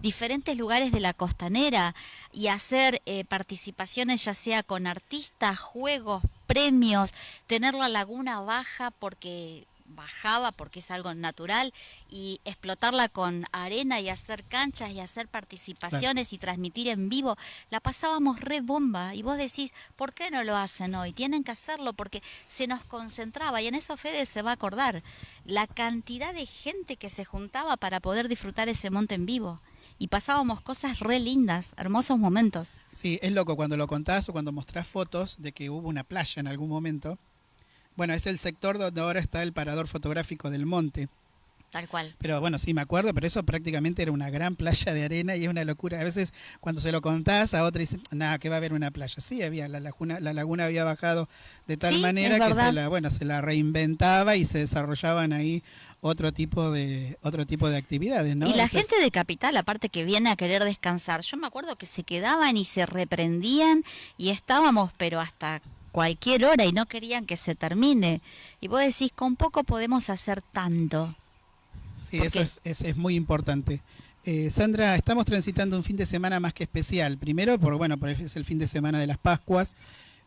Speaker 2: diferentes lugares de la costanera y hacer participaciones ya sea con artistas, juegos, premios, tener la laguna baja porque bajaba porque es algo natural, y explotarla con arena y hacer canchas y hacer participaciones y transmitir en vivo. La pasábamos re bomba, y vos decís, ¿por qué no lo hacen hoy? Tienen que hacerlo porque se nos concentraba, y en eso Fede se va a acordar la cantidad de gente que se juntaba para poder disfrutar ese monte en vivo. Y pasábamos cosas re lindas, hermosos momentos.
Speaker 1: Sí, es loco cuando lo contás o cuando mostrás fotos de que hubo una playa en algún momento. Bueno, es el sector donde ahora está el parador fotográfico del monte.
Speaker 2: Tal cual.
Speaker 1: Pero bueno, sí me acuerdo, pero eso prácticamente era una gran playa de arena y es una locura. A veces cuando se lo contás a otra dicen, nada, que va a haber una playa. Sí, había la laguna había bajado de tal manera que se la reinventaba y se desarrollaban ahí otro tipo de actividades, ¿no?
Speaker 2: Y la gente de Capital, aparte que viene a querer descansar, yo me acuerdo que se quedaban y se reprendían y estábamos, pero hasta cualquier hora, y no querían que se termine. Y vos decís, con poco podemos hacer tanto.
Speaker 1: Sí, eso es muy importante. Sandra, estamos transitando un fin de semana más que especial. Primero, porque es el fin de semana de las Pascuas,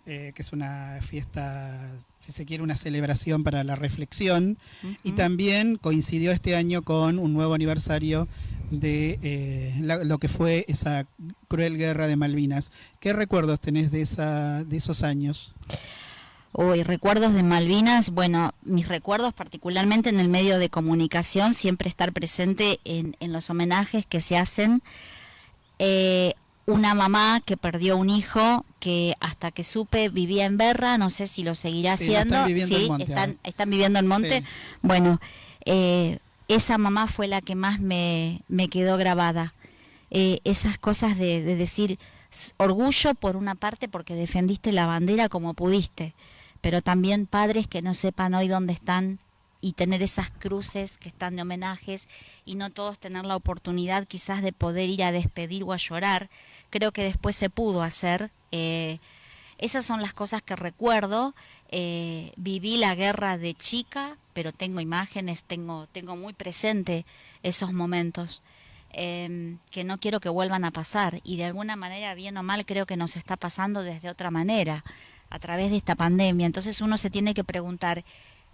Speaker 1: que es una fiesta, si se quiere, una celebración para la reflexión. Y también coincidió este año con un nuevo aniversario de lo que fue esa cruel guerra de Malvinas. ¿Qué recuerdos tenés de esos años?
Speaker 2: Uy, recuerdos de Malvinas, bueno, mis recuerdos particularmente en el medio de comunicación, siempre estar presente en los homenajes que se hacen. Una mamá que perdió un hijo que hasta que supe vivía en Berra, no sé si lo seguirá haciendo. Están viviendo en Monte. Sí. Bueno, esa mamá fue la que más me quedó grabada. Esas cosas de decir orgullo por una parte porque defendiste la bandera como pudiste, pero también padres que no sepan hoy dónde están, y tener esas cruces que están de homenajes y no todos tener la oportunidad quizás de poder ir a despedir o a llorar. Creo que después se pudo hacer Esas son las cosas que recuerdo. Viví la guerra de chica, pero tengo imágenes, tengo muy presente esos momentos que no quiero que vuelvan a pasar, y de alguna manera, bien o mal, creo que nos está pasando desde otra manera, a través de esta pandemia. Entonces uno se tiene que preguntar,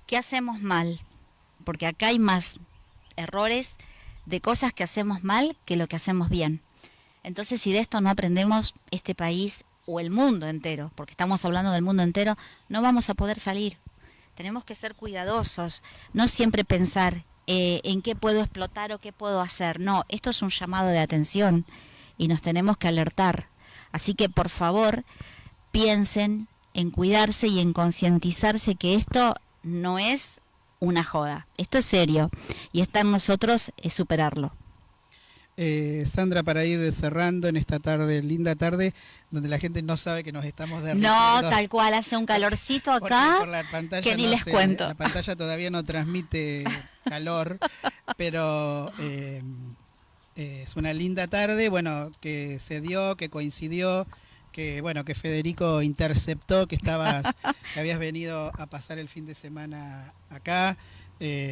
Speaker 2: ¿qué hacemos mal? Porque acá hay más errores de cosas que hacemos mal que lo que hacemos bien. Entonces, si de esto no aprendemos, este país o el mundo entero, porque estamos hablando del mundo entero, no vamos a poder salir. Tenemos que ser cuidadosos, no siempre pensar en qué puedo explotar o qué puedo hacer. No, esto es un llamado de atención y nos tenemos que alertar. Así que, por favor, piensen en cuidarse y en concientizarse que esto no es una joda, esto es serio y está en nosotros superarlo.
Speaker 1: Sandra, para ir cerrando en esta tarde, linda tarde, donde la gente no sabe que nos estamos derritiendo.
Speaker 2: No, tal cual, hace un calorcito acá
Speaker 1: por la pantalla
Speaker 2: que ni les cuento.
Speaker 1: La pantalla todavía no transmite calor, pero es una linda tarde, bueno, que se dio, que coincidió, que bueno, que Federico interceptó, que habías venido a pasar el fin de semana acá.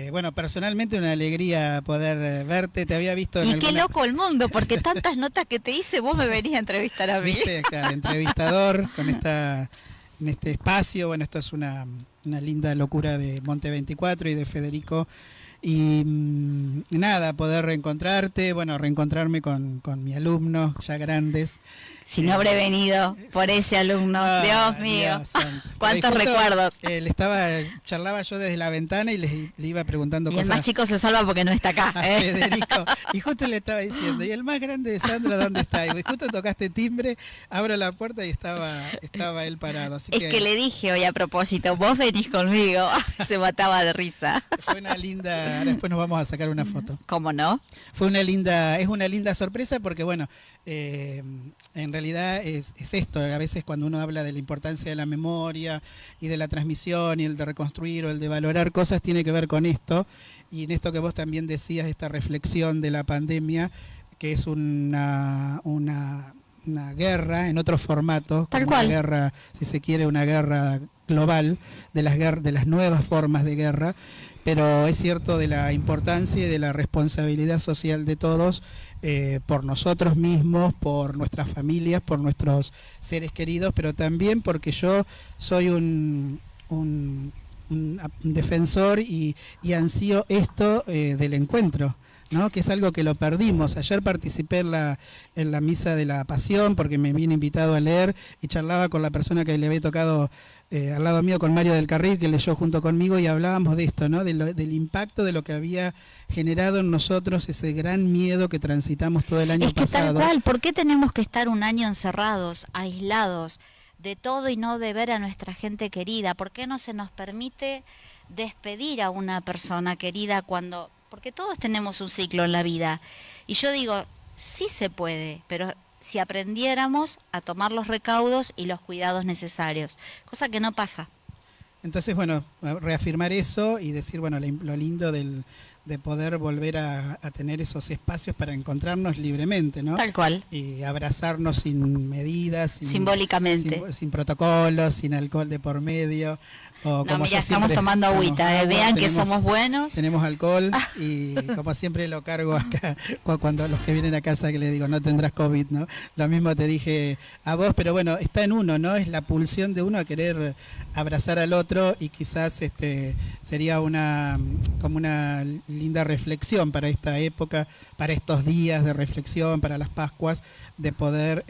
Speaker 1: Bueno, personalmente una alegría poder verte, te había visto en
Speaker 2: qué loco el mundo, porque tantas notas que te hice, vos me venís a entrevistar a mí.
Speaker 1: Viste, acá, entrevistador en este espacio. Bueno, esto es una linda locura de Monte 24 y de Federico. Y nada, poder reencontrarte, bueno, reencontrarme con mi alumno, ya grandes.
Speaker 2: Si no habré venido por ese alumno, Dios mío, cuántos recuerdos.
Speaker 1: Charlaba yo desde la ventana y le iba preguntando cosas.
Speaker 2: Y el más chico se salva porque no está acá.
Speaker 1: Federico, y justo le estaba diciendo, y el más grande de Sandra, ¿dónde está? Y justo tocaste timbre, abro la puerta y estaba él parado. Así
Speaker 2: que le dije hoy a propósito, vos venís conmigo, se mataba de risa.
Speaker 1: Fue una linda, ahora después nos vamos a sacar una foto.
Speaker 2: ¿Cómo no?
Speaker 1: Es una linda sorpresa porque bueno, en realidad es esto, a veces cuando uno habla de la importancia de la memoria y de la transmisión y el de reconstruir o el de valorar cosas, tiene que ver con esto, y en esto que vos también decías, esta reflexión de la pandemia, que es una guerra en otro formato,
Speaker 2: tal cual.
Speaker 1: Una guerra, si se quiere, una guerra global, de las nuevas formas de guerra, pero es cierto de la importancia y de la responsabilidad social de todos, por nosotros mismos, por nuestras familias, por nuestros seres queridos, pero también porque yo soy un defensor y ansío esto del encuentro, ¿no? Que es algo que lo perdimos. Ayer participé en la misa de la Pasión porque me vine invitado a leer y charlaba con la persona que le había tocado al lado mío, con Mario del Carril, que leyó junto conmigo, y hablábamos de esto, ¿no? Del impacto de lo que había generado en nosotros ese gran miedo que transitamos todo el año pasado.
Speaker 2: Es que tal cual, ¿por qué tenemos que estar un año encerrados, aislados de todo y no de ver a nuestra gente querida? ¿Por qué no se nos permite despedir a una persona querida cuando... Porque todos tenemos un ciclo en la vida. Y yo digo, sí se puede, pero si aprendiéramos a tomar los recaudos y los cuidados necesarios, cosa que no pasa.
Speaker 1: Entonces, bueno, reafirmar eso y decir, bueno, lo lindo de poder volver a tener esos espacios para encontrarnos libremente, ¿no?
Speaker 2: Tal cual.
Speaker 1: Y abrazarnos sin medidas.
Speaker 2: Simbólicamente.
Speaker 1: Sin protocolos, sin alcohol de por medio.
Speaker 2: No, mira, estamos tomando agüita, vean que somos buenos.
Speaker 1: Tenemos alcohol y como siempre lo cargo acá, cuando los que vienen a casa que les digo, no tendrás COVID, ¿no? Lo mismo te dije a vos, pero bueno, está en uno, ¿no? Es la pulsión de uno a querer abrazar al otro, y quizás sería como una linda reflexión para esta época, para estos días de reflexión, para las Pascuas, de poder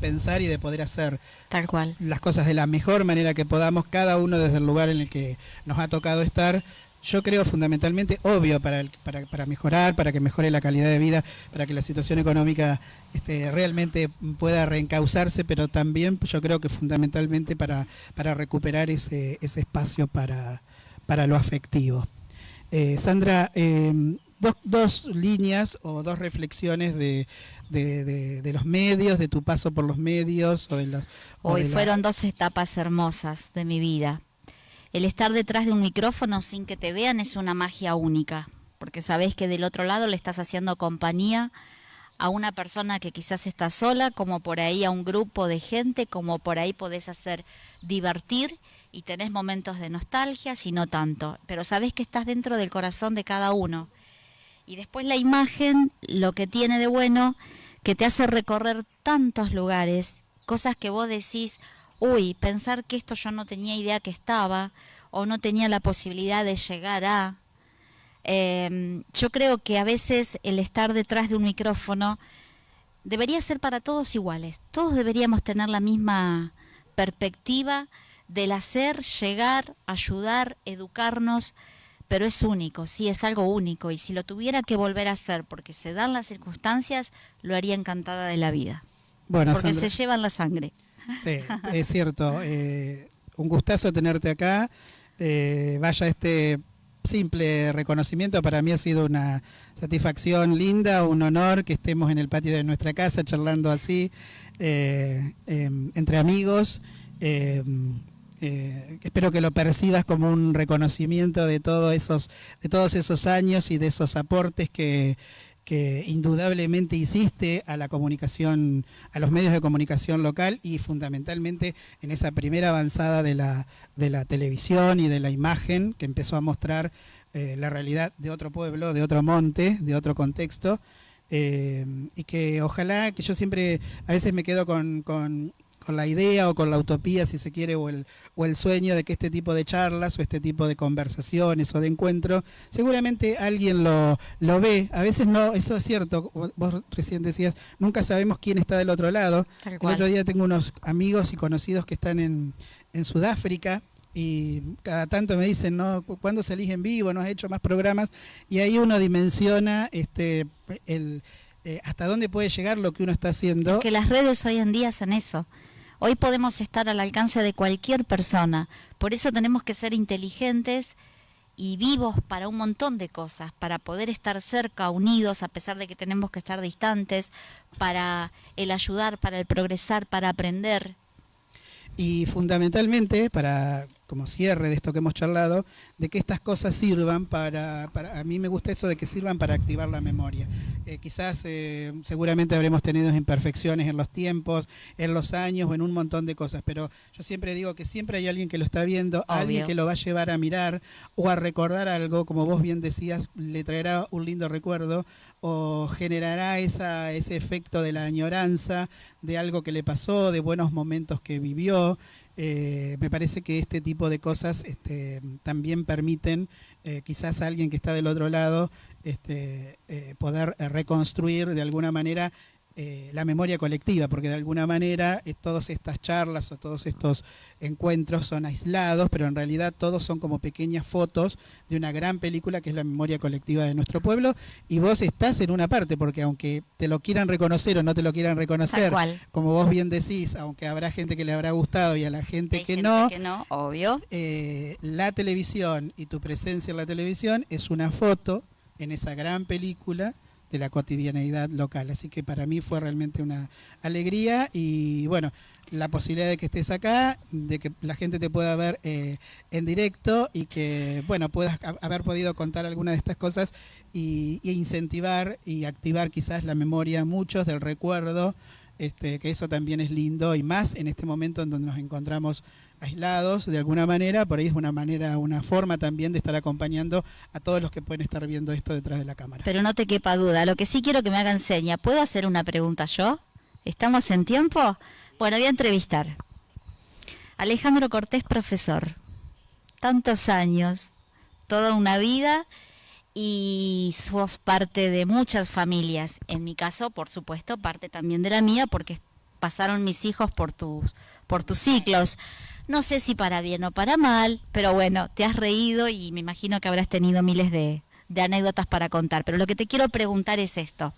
Speaker 1: pensar y de poder hacer
Speaker 2: tal cual
Speaker 1: las cosas de la mejor manera que podamos, cada uno desde el lugar en el que nos ha tocado estar. Yo creo fundamentalmente, obvio, para mejorar, para que mejore la calidad de vida, para que la situación económica realmente pueda reencauzarse, pero también yo creo que fundamentalmente para recuperar ese espacio para lo afectivo. Sandra, dos líneas o dos reflexiones de los medios, de tu paso por los medios.
Speaker 2: Fueron dos etapas hermosas de mi vida. El estar detrás de un micrófono sin que te vean es una magia única, porque sabés que del otro lado le estás haciendo compañía a una persona que quizás está sola, como por ahí a un grupo de gente, como por ahí podés hacer divertir y tenés momentos de nostalgia, si no tanto, pero sabés que estás dentro del corazón de cada uno. Y después la imagen, lo que tiene de bueno, que te hace recorrer tantos lugares, cosas que vos decís, uy, pensar que esto yo no tenía idea que estaba, o no tenía la posibilidad de llegar a... yo creo que a veces el estar detrás de un micrófono debería ser para todos iguales. Todos deberíamos tener la misma perspectiva del hacer, llegar, ayudar, educarnos, pero es único, sí, es algo único. Y si lo tuviera que volver a hacer porque se dan las circunstancias, lo haría encantada de la vida.
Speaker 1: Bueno,
Speaker 2: porque
Speaker 1: Sandra,
Speaker 2: se llevan la sangre.
Speaker 1: sí, es cierto. Un gustazo tenerte acá. Vaya, este simple reconocimiento para mí ha sido una satisfacción linda, un honor que estemos en el patio de nuestra casa charlando así, entre amigos. Espero que lo percibas como un reconocimiento de todos esos años y de esos aportes que indudablemente hiciste a la comunicación, a los medios de comunicación local y fundamentalmente en esa primera avanzada de la televisión y de la imagen que empezó a mostrar la realidad de otro pueblo, de otro monte, de otro contexto, y que ojalá, que yo siempre a veces me quedo con la idea o con la utopía, si se quiere, o el sueño de que este tipo de charlas o este tipo de conversaciones o de encuentros, seguramente alguien lo ve. A veces no, eso es cierto, vos recién decías, nunca sabemos quién está del otro lado. El otro día tengo unos amigos y conocidos que están en Sudáfrica y cada tanto me dicen, ¿no? ¿Cuándo salís en vivo? ¿No has hecho más programas? Y ahí uno dimensiona hasta dónde puede llegar lo que uno está haciendo.
Speaker 2: Es que las redes hoy en día hacen eso. Hoy podemos estar al alcance de cualquier persona. Por eso tenemos que ser inteligentes y vivos para un montón de cosas, para poder estar cerca, unidos, a pesar de que tenemos que estar distantes, para el ayudar, para el progresar, para aprender.
Speaker 1: Y fundamentalmente, como cierre de esto que hemos charlado, de que estas cosas sirvan a mí me gusta eso de que sirvan para activar la memoria. Quizás seguramente habremos tenido imperfecciones en los tiempos, en los años o en un montón de cosas, pero yo siempre digo que siempre hay alguien que lo está viendo,
Speaker 2: Obvio.
Speaker 1: Alguien que lo va a llevar a mirar o a recordar algo, como vos bien decías, le traerá un lindo recuerdo o generará ese efecto de la añoranza, de algo que le pasó, de buenos momentos que vivió. Me parece que este tipo de cosas también permiten quizás a alguien que está del otro lado poder reconstruir de alguna manera la memoria colectiva, porque de alguna manera todas estas charlas o todos estos encuentros son aislados, pero en realidad todos son como pequeñas fotos de una gran película que es la memoria colectiva de nuestro pueblo, y vos estás en una parte, porque aunque te lo quieran reconocer o no te lo quieran reconocer, como vos bien decís, aunque habrá gente que le habrá gustado y a la gente que no,
Speaker 2: obvio.
Speaker 1: La televisión y tu presencia en la televisión es una foto en esa gran película de la cotidianeidad local. Así que para mí fue realmente una alegría y bueno, la posibilidad de que estés acá, de que la gente te pueda ver en directo y que bueno, puedas haber podido contar alguna de estas cosas y incentivar y activar quizás la memoria, muchos del recuerdo, que eso también es lindo y más en este momento en donde nos encontramos aislados de alguna manera, por ahí es una forma también de estar acompañando a todos los que pueden estar viendo esto detrás de la cámara.
Speaker 2: Pero no te quepa duda, lo que sí quiero que me hagan seña, ¿puedo hacer una pregunta yo? ¿Estamos en tiempo? Bueno, voy a entrevistar. Alejandro Cortés, profesor, tantos años, toda una vida y sos parte de muchas familias, en mi caso, por supuesto, parte también de la mía, porque pasaron mis hijos por tus ciclos. No sé si para bien o para mal, pero bueno, te has reído y me imagino que habrás tenido miles de anécdotas para contar. Pero lo que te quiero preguntar es esto.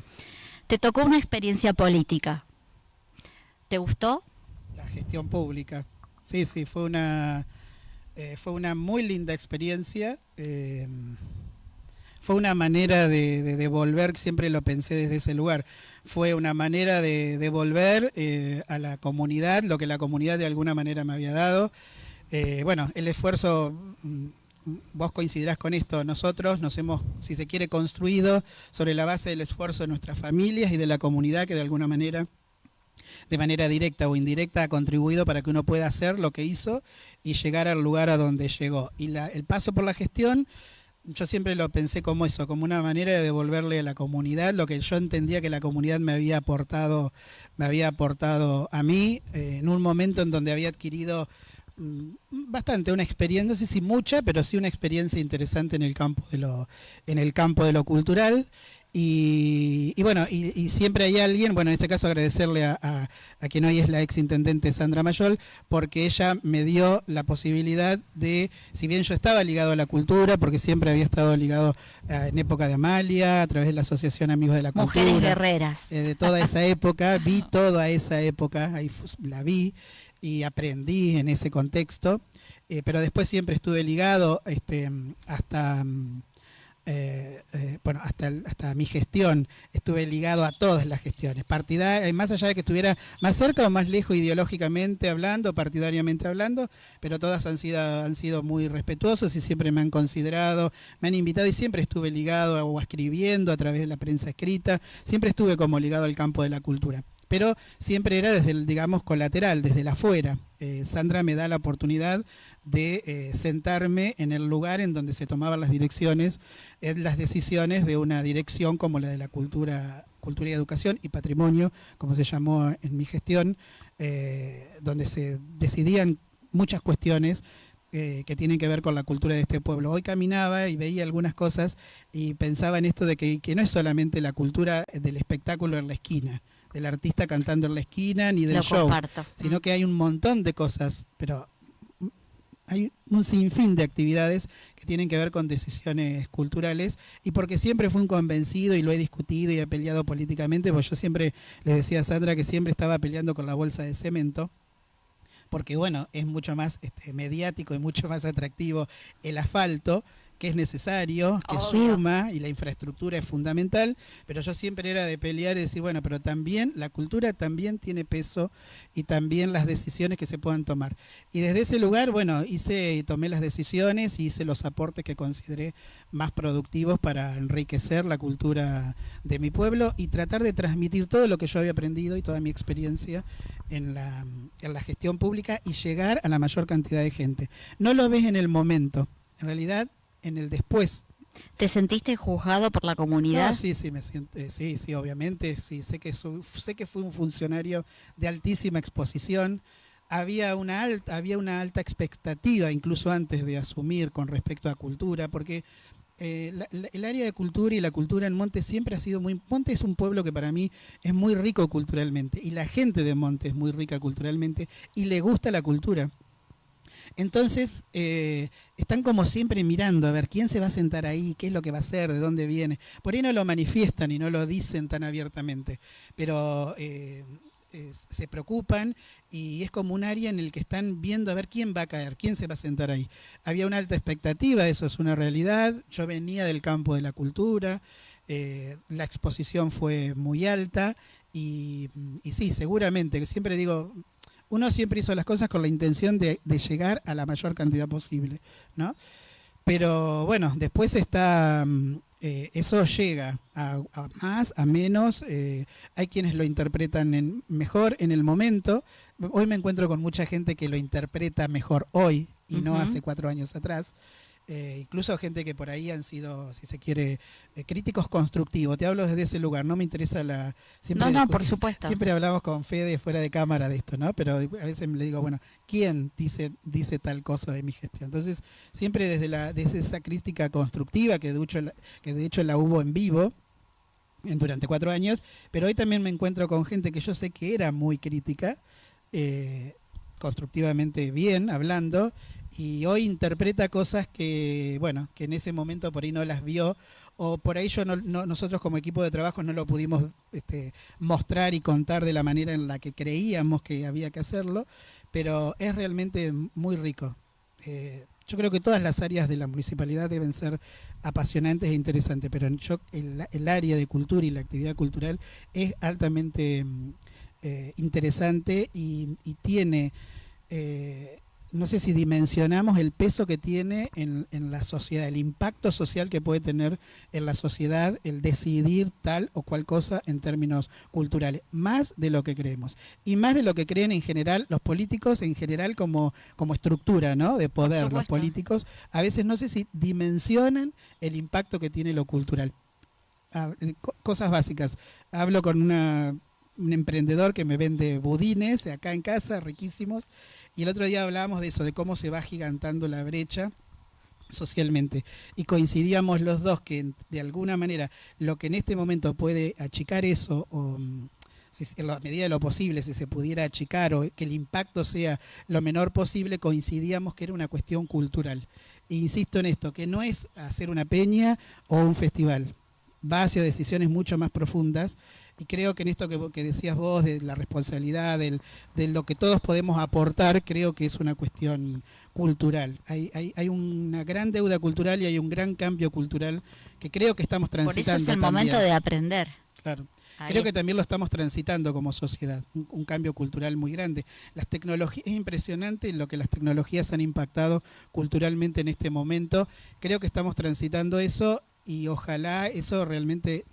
Speaker 2: Te tocó una experiencia política. ¿Te gustó?
Speaker 1: La gestión pública. Sí, fue una muy linda experiencia. Fue una manera de volver, siempre lo pensé desde ese lugar, fue una manera de devolver a la comunidad lo que la comunidad de alguna manera me había dado. Bueno, el esfuerzo vos coincidirás con esto, nosotros nos hemos, si se quiere, construido sobre la base del esfuerzo de nuestras familias y de la comunidad que de alguna manera, de manera directa o indirecta, ha contribuido para que uno pueda hacer lo que hizo y llegar al lugar a donde llegó. Y el paso por la gestión, yo siempre lo pensé como eso, como una manera de devolverle a la comunidad lo que yo entendía que la comunidad me había aportado a mí, en un momento en donde había adquirido bastante una experiencia, no sé si mucha, pero sí una experiencia interesante en el campo de lo cultural. Y bueno, y siempre hay alguien, bueno, en este caso agradecerle a quien hoy es la ex intendente Sandra Mayol, porque ella me dio la posibilidad de, si bien yo estaba ligado a la cultura, porque siempre había estado ligado en época de Amalia, a través de la Asociación Amigos de la Cultura.
Speaker 2: Mujeres guerreras.
Speaker 1: De toda esa época, vi toda esa época, ahí la vi y aprendí en ese contexto, pero después siempre estuve ligado hasta... bueno, hasta mi gestión estuve ligado a todas las gestiones partidarias, más allá de que estuviera más cerca o más lejos ideológicamente hablando, partidariamente hablando, pero todas han sido muy respetuosos y siempre me han considerado, me han invitado y siempre estuve ligado o escribiendo a través de la prensa escrita, siempre estuve como ligado al campo de la cultura, pero siempre era desde el, digamos, colateral, desde el afuera. Sandra me da la oportunidad de sentarme en el lugar en donde se tomaban las decisiones de una dirección como la de la cultura y educación y patrimonio, como se llamó en mi gestión, donde se decidían muchas cuestiones que tienen que ver con la cultura de este pueblo. Hoy caminaba y veía algunas cosas y pensaba en esto de que no es solamente la cultura del espectáculo en la esquina, del artista cantando en la esquina, ni del show, sino que hay un montón de cosas, pero hay un sinfín de actividades que tienen que ver con decisiones culturales, y porque siempre fui un convencido y lo he discutido y he peleado políticamente, porque yo siempre le decía a Sandra que siempre estaba peleando con la bolsa de cemento, porque bueno, es mucho más mediático y mucho más atractivo el asfalto, que es necesario, que suma, y la infraestructura es fundamental, pero yo siempre era de pelear y decir, bueno, pero también la cultura también tiene peso y también las decisiones que se puedan tomar. Y desde ese lugar, bueno, tomé las decisiones y hice los aportes que consideré más productivos para enriquecer la cultura de mi pueblo y tratar de transmitir todo lo que yo había aprendido y toda mi experiencia en la gestión pública y llegar a la mayor cantidad de gente. No lo ves en el momento, en realidad en el después.
Speaker 2: ¿Te sentiste juzgado por la comunidad?
Speaker 1: No, sí, me siento, sí, obviamente, sí, sé que fui un funcionario de altísima exposición. Había una alta expectativa, incluso antes de asumir, con respecto a cultura, porque el área de cultura y la cultura en Monte siempre ha sido Monte es un pueblo que para mí es muy rico culturalmente, y la gente de Monte es muy rica culturalmente, y le gusta la cultura. Entonces, están como siempre mirando a ver quién se va a sentar ahí, qué es lo que va a hacer, de dónde viene. Por ahí no lo manifiestan y no lo dicen tan abiertamente, pero se preocupan, y es como un área en el que están viendo a ver quién va a caer, quién se va a sentar ahí. Había una alta expectativa, eso es una realidad. Yo venía del campo de la cultura, la exposición fue muy alta y sí, seguramente, siempre digo... Uno siempre hizo las cosas con la intención de llegar a la mayor cantidad posible, ¿no? Pero bueno, después está eso llega a más, a menos. Hay quienes lo interpretan mejor en el momento. Hoy me encuentro con mucha gente que lo interpreta mejor hoy y no hace 4 años atrás. Incluso gente que por ahí han sido, si se quiere, críticos constructivos. Te hablo desde ese lugar, no me interesa la...
Speaker 2: No, por supuesto.
Speaker 1: Siempre hablamos con Fede fuera de cámara de esto, ¿no? Pero a veces le digo, bueno, ¿quién dice tal cosa de mi gestión? Entonces, siempre desde esa crítica constructiva, que de hecho la hubo en vivo durante 4 años, pero hoy también me encuentro con gente que yo sé que era muy crítica, constructivamente bien, hablando, y hoy interpreta cosas que, bueno, que en ese momento por ahí no las vio, o por ahí nosotros como equipo de trabajo no lo pudimos mostrar y contar de la manera en la que creíamos que había que hacerlo, pero es realmente muy rico. Yo creo que todas las áreas de la municipalidad deben ser apasionantes e interesantes, pero el área de cultura y la actividad cultural es altamente interesante y tiene no sé si dimensionamos el peso que tiene en la sociedad, el impacto social que puede tener en la sociedad el decidir tal o cual cosa en términos culturales, más de lo que creemos y más de lo que creen en general los políticos en general como estructura, ¿no? De poder. Los políticos a veces no sé si dimensionan el impacto que tiene lo cultural. Cosas básicas. Hablo con un emprendedor que me vende budines acá en casa, riquísimos, y el otro día hablábamos de eso, de cómo se va agigantando la brecha socialmente, y coincidíamos los dos que de alguna manera lo que en este momento puede achicar eso, o si, en la medida de lo posible, si se pudiera achicar o que el impacto sea lo menor posible, coincidíamos que era una cuestión cultural. E insisto en esto, que no es hacer una peña o un festival, va hacia decisiones mucho más profundas. Y creo que en esto que decías vos, de la responsabilidad, de lo que todos podemos aportar, creo que es una cuestión cultural. Hay una gran deuda cultural y hay un gran cambio cultural que creo que estamos transitando.
Speaker 2: Por eso es el
Speaker 1: también.
Speaker 2: momento de aprender.
Speaker 1: Claro. Creo que también lo estamos transitando como sociedad, un cambio cultural muy grande. Las tecnologías, es impresionante lo que las tecnologías han impactado culturalmente en este momento. Creo que estamos transitando eso y ojalá eso realmente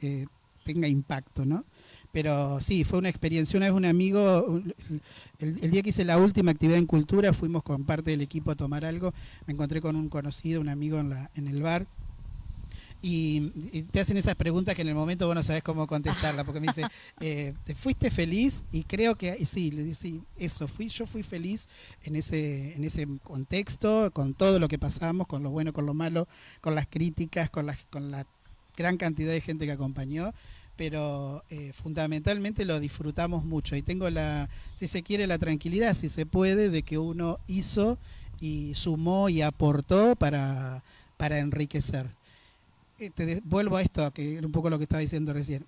Speaker 1: tenga impacto, ¿no? Pero sí, fue una experiencia. Una vez un amigo, el día que hice la última actividad en cultura, fuimos con parte del equipo a tomar algo, me encontré con un conocido, un amigo en el bar, y te hacen esas preguntas que en el momento vos no sabés cómo contestarla, porque me dice, ¿te fuiste feliz? Y creo que sí, le dice, sí, eso, yo fui feliz en ese contexto, con todo lo que pasamos, con lo bueno, con lo malo, con las críticas, con la gran cantidad de gente que acompañó, pero fundamentalmente lo disfrutamos mucho y tengo si se quiere, la tranquilidad, si se puede, de que uno hizo y sumó y aportó para enriquecer. Vuelvo a esto, que era un poco lo que estaba diciendo recién,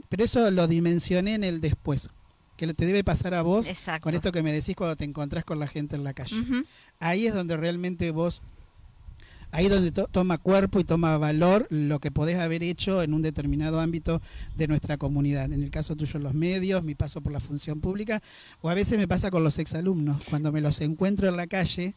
Speaker 1: pero eso lo dimensioné en el después, que te debe pasar a vos. Exacto. Con esto que me decís cuando te encontrás con la gente en la calle. Ahí es donde realmente vos, ahí donde toma cuerpo y toma valor lo que podés haber hecho en un determinado ámbito de nuestra comunidad. En el caso tuyo, los medios, mi paso por la función pública, o a veces me pasa con los exalumnos, cuando me los encuentro en la calle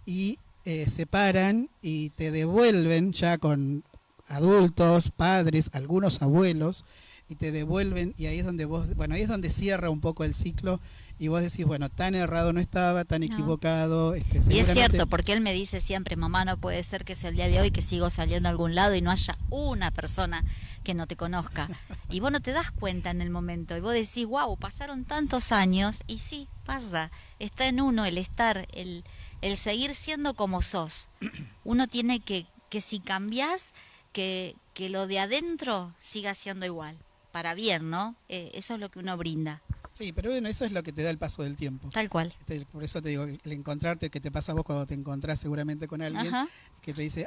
Speaker 1: y se paran y te devuelven ya con adultos, padres, algunos abuelos, y te devuelven, y ahí es donde ahí es donde cierra un poco el ciclo y vos decís, bueno, tan errado no estaba, tan equivocado.
Speaker 2: Y es cierto, porque él me dice siempre, mamá, no puede ser que sea el día de hoy que sigo saliendo a algún lado y no haya una persona que no te conozca. Y vos no te das cuenta en el momento, y vos decís, wow, pasaron tantos años, y sí, pasa, está en uno el estar, el seguir siendo como sos. Uno tiene que si cambiás, que lo de adentro siga siendo igual, para bien, ¿no? Eso es lo que uno brinda.
Speaker 1: Sí, pero bueno, eso es lo que te da el paso del tiempo.
Speaker 2: Tal cual.
Speaker 1: Por eso te digo, el encontrarte, que te pasa a vos cuando te encontrás seguramente con alguien, que te dice,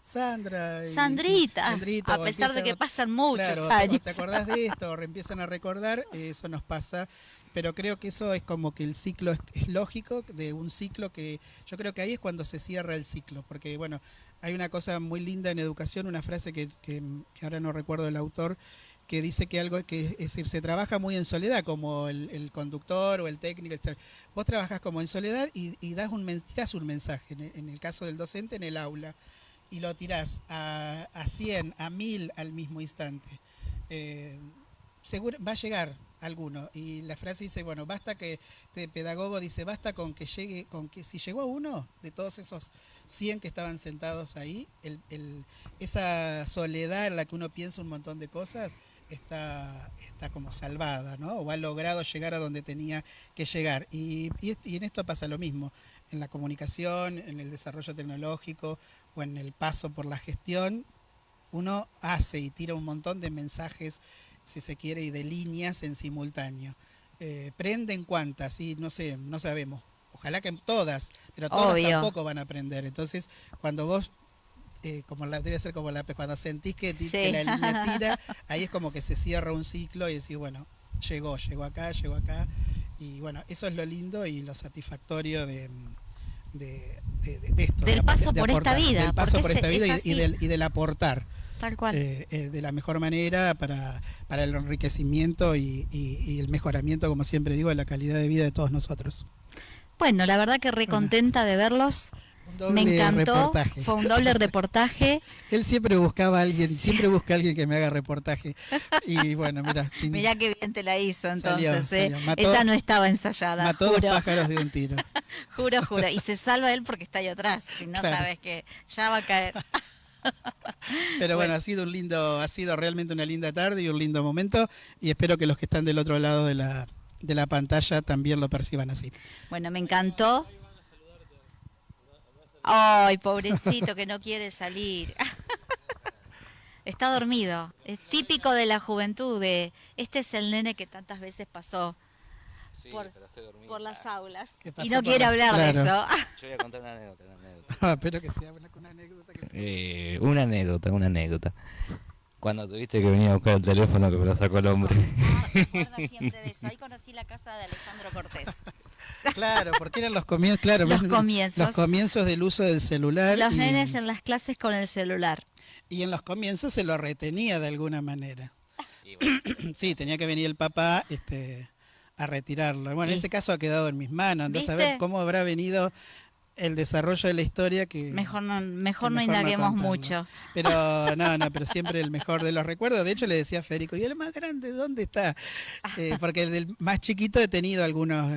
Speaker 1: Sandra.
Speaker 2: Sandrita, a pesar de que pasan muchos años.
Speaker 1: Te acordás de esto, o empiezan a recordar, eso nos pasa. Pero creo que eso es como que el ciclo es lógico, de un ciclo que yo creo que ahí es cuando se cierra el ciclo. Porque, bueno, hay una cosa muy linda en educación, una frase que ahora no recuerdo el autor, que dice que algo que es decir, se trabaja muy en soledad, como el conductor o el técnico, etc. Vos trabajás como en soledad y tirás un mensaje, en el caso del docente, en el aula, y lo tirás a 100, a 1000 al mismo instante. Seguro va a llegar alguno, y la frase dice, bueno, basta que, este pedagogo dice, basta con que llegue, con que si llegó uno de todos esos 100 que estaban sentados ahí, esa soledad en la que uno piensa un montón de cosas, está como salvada, ¿no? O ha logrado llegar a donde tenía que llegar. Y en esto pasa lo mismo, en la comunicación, en el desarrollo tecnológico o en el paso por la gestión, uno hace y tira un montón de mensajes, si se quiere, y de líneas en simultáneo. ¿Prenden cuántas? Sí, no sé, no sabemos. Ojalá que todas, pero todas tampoco van a aprender. Entonces, cuando vos debe ser como cuando sentís que la línea tira, ahí es como que se cierra un ciclo y decís, bueno, llegó acá, y bueno, eso es lo lindo y lo satisfactorio de esto.
Speaker 2: Del paso por esta vida.
Speaker 1: Del paso por esta vida y del aportar.
Speaker 2: Tal cual.
Speaker 1: De la mejor manera para el enriquecimiento y el mejoramiento, como siempre digo, de la calidad de vida de todos nosotros.
Speaker 2: Bueno, la verdad que re contenta de verlos. Me encantó,
Speaker 1: reportaje.
Speaker 2: Fue un doble reportaje.
Speaker 1: Él siempre buscaba a alguien, siempre busca a alguien que me haga reportaje. Y bueno, mira,
Speaker 2: mirá qué bien te la hizo entonces.
Speaker 1: Salió.
Speaker 2: Esa no estaba ensayada.
Speaker 1: Mató
Speaker 2: juro.
Speaker 1: 2 pájaros de un tiro.
Speaker 2: Juro. Y se salva él porque está ahí atrás. Si no,
Speaker 1: claro.
Speaker 2: sabes que ya va a caer.
Speaker 1: Pero bueno, ha sido realmente una linda tarde y un lindo momento. Y espero que los que están del otro lado de la pantalla también lo perciban así.
Speaker 2: Bueno, me encantó. Ay, pobrecito que no quiere salir. Está dormido. Es típico de la juventud. Este es el nene que tantas veces pasó por las aulas y no quiere hablar de eso.
Speaker 3: Yo voy a contar una anécdota.
Speaker 1: Espero que sea una anécdota.
Speaker 3: Una anécdota. Cuando tuviste que venir a buscar el teléfono que me lo sacó el hombre.
Speaker 2: Me acuerdo siempre de eso. Ahí conocí la casa de Alejandro Cortés.
Speaker 1: Claro, porque eran los comienzos, claro,
Speaker 2: los
Speaker 1: comienzos del uso del celular.
Speaker 2: Los nenes en las clases con el celular.
Speaker 1: Y en los comienzos se lo retenía de alguna manera. Bueno. Sí, tenía que venir el papá a retirarlo. Bueno, en ese caso ha quedado en mis manos. Entonces, a ver cómo habrá venido el desarrollo de la historia que
Speaker 2: mejor no indaguemos mucho.
Speaker 1: Pero pero siempre el mejor de los recuerdos. De hecho le decía a Federico, ¿y el más grande dónde está? Porque el del más chiquito he tenido algunos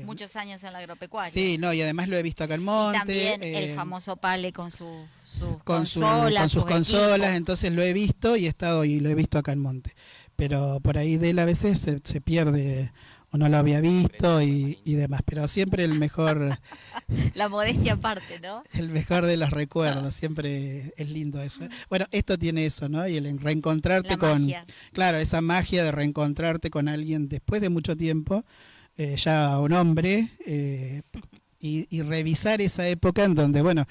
Speaker 2: muchos años en la agropecuaria.
Speaker 1: Sí, y además lo he visto acá en Monte.
Speaker 2: Y también el famoso Pale con sus
Speaker 1: consolas, entonces lo he visto y lo he visto acá en Monte. Pero por ahí de él a veces se pierde o no lo había visto y demás, pero siempre el mejor.
Speaker 2: La modestia aparte, ¿no?
Speaker 1: El mejor de los recuerdos, siempre es lindo eso. Bueno, esto tiene eso, ¿no? Y el reencontrarte claro, esa magia de reencontrarte con alguien después de mucho tiempo, ya un hombre, y revisar esa época en donde, bueno,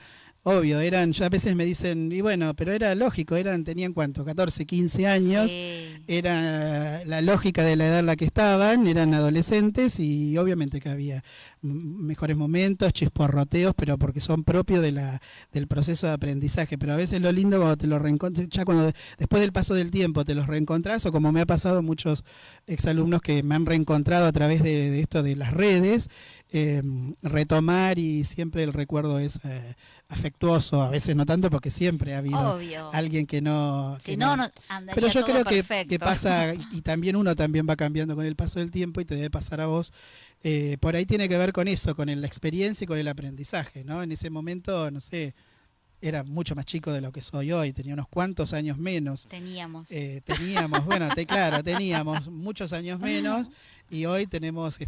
Speaker 1: obvio, ya a veces me dicen, y bueno, pero era lógico, tenían ¿cuánto? 14, 15 años,
Speaker 2: sí.
Speaker 1: Era la lógica de la edad en la que estaban, eran adolescentes y obviamente que había mejores momentos, chisporroteos, pero porque son propios del proceso de aprendizaje. Pero a veces lo lindo cuando te lo reencontras, ya después del paso del tiempo te los reencontrás, o como me ha pasado muchos exalumnos que me han reencontrado a través de esto de las redes, retomar, y siempre el recuerdo es afectuoso, a veces no tanto porque siempre ha habido alguien que no... Pero yo creo que pasa, y también uno también va cambiando con el paso del tiempo y te debe pasar a vos. Por ahí tiene que ver con eso, con la experiencia y con el aprendizaje, ¿no? En ese momento, no sé, era mucho más chico de lo que soy hoy, tenía unos cuantos años menos.
Speaker 2: Teníamos,
Speaker 1: bueno, teníamos muchos años menos y hoy tenemos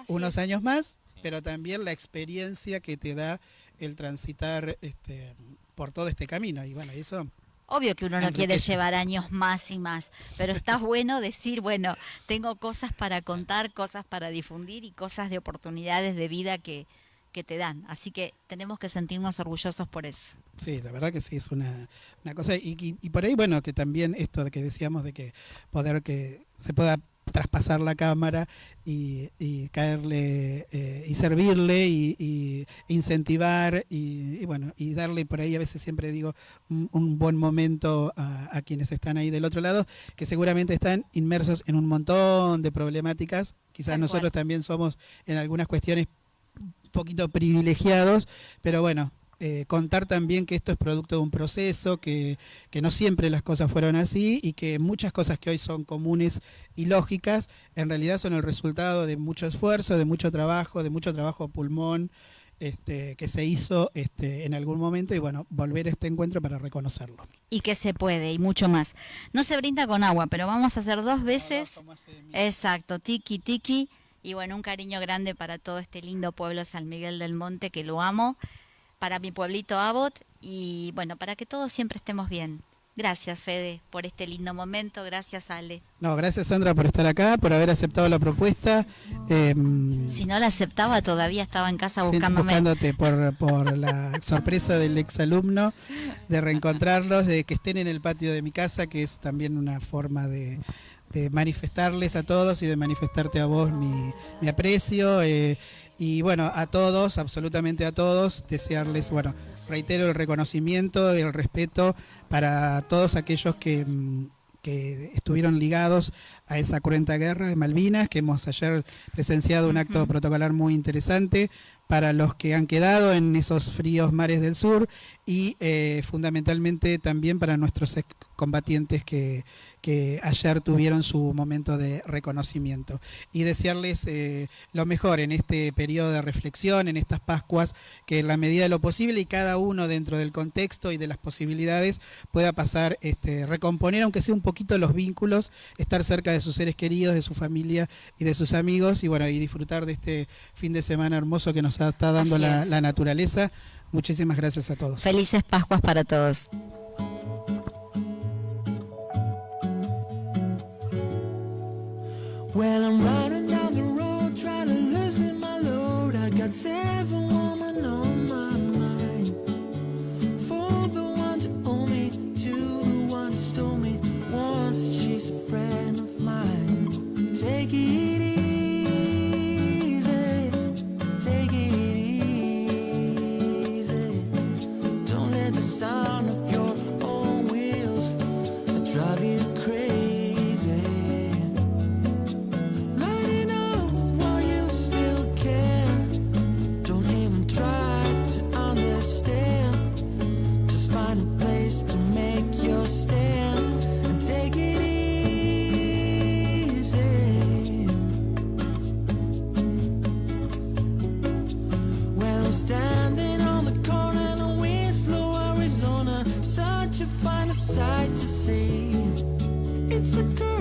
Speaker 1: unos años más, pero también la experiencia que te da el transitar por todo este camino. Y bueno, eso...
Speaker 2: Obvio que uno no quiere llevar años más y más, pero está bueno decir, bueno, tengo cosas para contar, cosas para difundir y cosas de oportunidades de vida que te dan. Así que tenemos que sentirnos orgullosos por eso.
Speaker 1: Sí, la verdad que sí, es una cosa. Y por ahí, bueno, que también esto de que decíamos de que se pueda traspasar la cámara y caerle y servirle y incentivar y bueno, y darle por ahí, a veces siempre digo, un buen momento a quienes están ahí del otro lado, que seguramente están inmersos en un montón de problemáticas. Quizás nosotros también somos en algunas cuestiones un poquito privilegiados, pero bueno, contar también que esto es producto de un proceso, que no siempre las cosas fueron así y que muchas cosas que hoy son comunes y lógicas, en realidad son el resultado de mucho esfuerzo, de mucho trabajo a pulmón, que se hizo en algún momento, y bueno, volver a este encuentro para reconocerlo.
Speaker 2: Y que se puede, y mucho más. No se brinda con agua, pero vamos a hacer 2 veces. Exacto, tiki tiki. Y bueno, un cariño grande para todo este lindo pueblo San Miguel del Monte, que lo amo, para mi pueblito Abot, y bueno, para que todos siempre estemos bien. Gracias, Fede, por este lindo momento. Gracias, Ale.
Speaker 1: No, gracias, Sandra, por estar acá, por haber aceptado la propuesta.
Speaker 2: Si no la aceptaba, todavía estaba en casa
Speaker 1: buscándote por la sorpresa del exalumno, de reencontrarlos, de que estén en el patio de mi casa, que es también una forma de manifestarles a todos y de manifestarte a vos mi aprecio. Y bueno, a todos, absolutamente a todos, desearles, bueno, reitero el reconocimiento y el respeto para todos aquellos que que estuvieron ligados a esa cruenta guerra de Malvinas, que hemos ayer presenciado un acto protocolar muy interesante para los que han quedado en esos fríos mares del sur y fundamentalmente también para nuestros combatientes que ayer tuvieron su momento de reconocimiento. Y desearles lo mejor en este periodo de reflexión, en estas Pascuas, que en la medida de lo posible y cada uno dentro del contexto y de las posibilidades pueda pasar, recomponer aunque sea un poquito los vínculos, estar cerca de sus seres queridos, de su familia y de sus amigos y bueno, y disfrutar de este fin de semana hermoso que nos está dando la naturaleza. Muchísimas gracias a todos.
Speaker 2: Felices Pascuas para todos.
Speaker 4: Well, I'm riding down the road trying to loosen my load. I got 7 women on my mind. 4 the ones who owe me, 2 the ones who stole me. 1 she's a friend of mine. Take it easy, take it easy. Don't let the sound of your own wheels drive you crazy. Sight to see. It's a girl.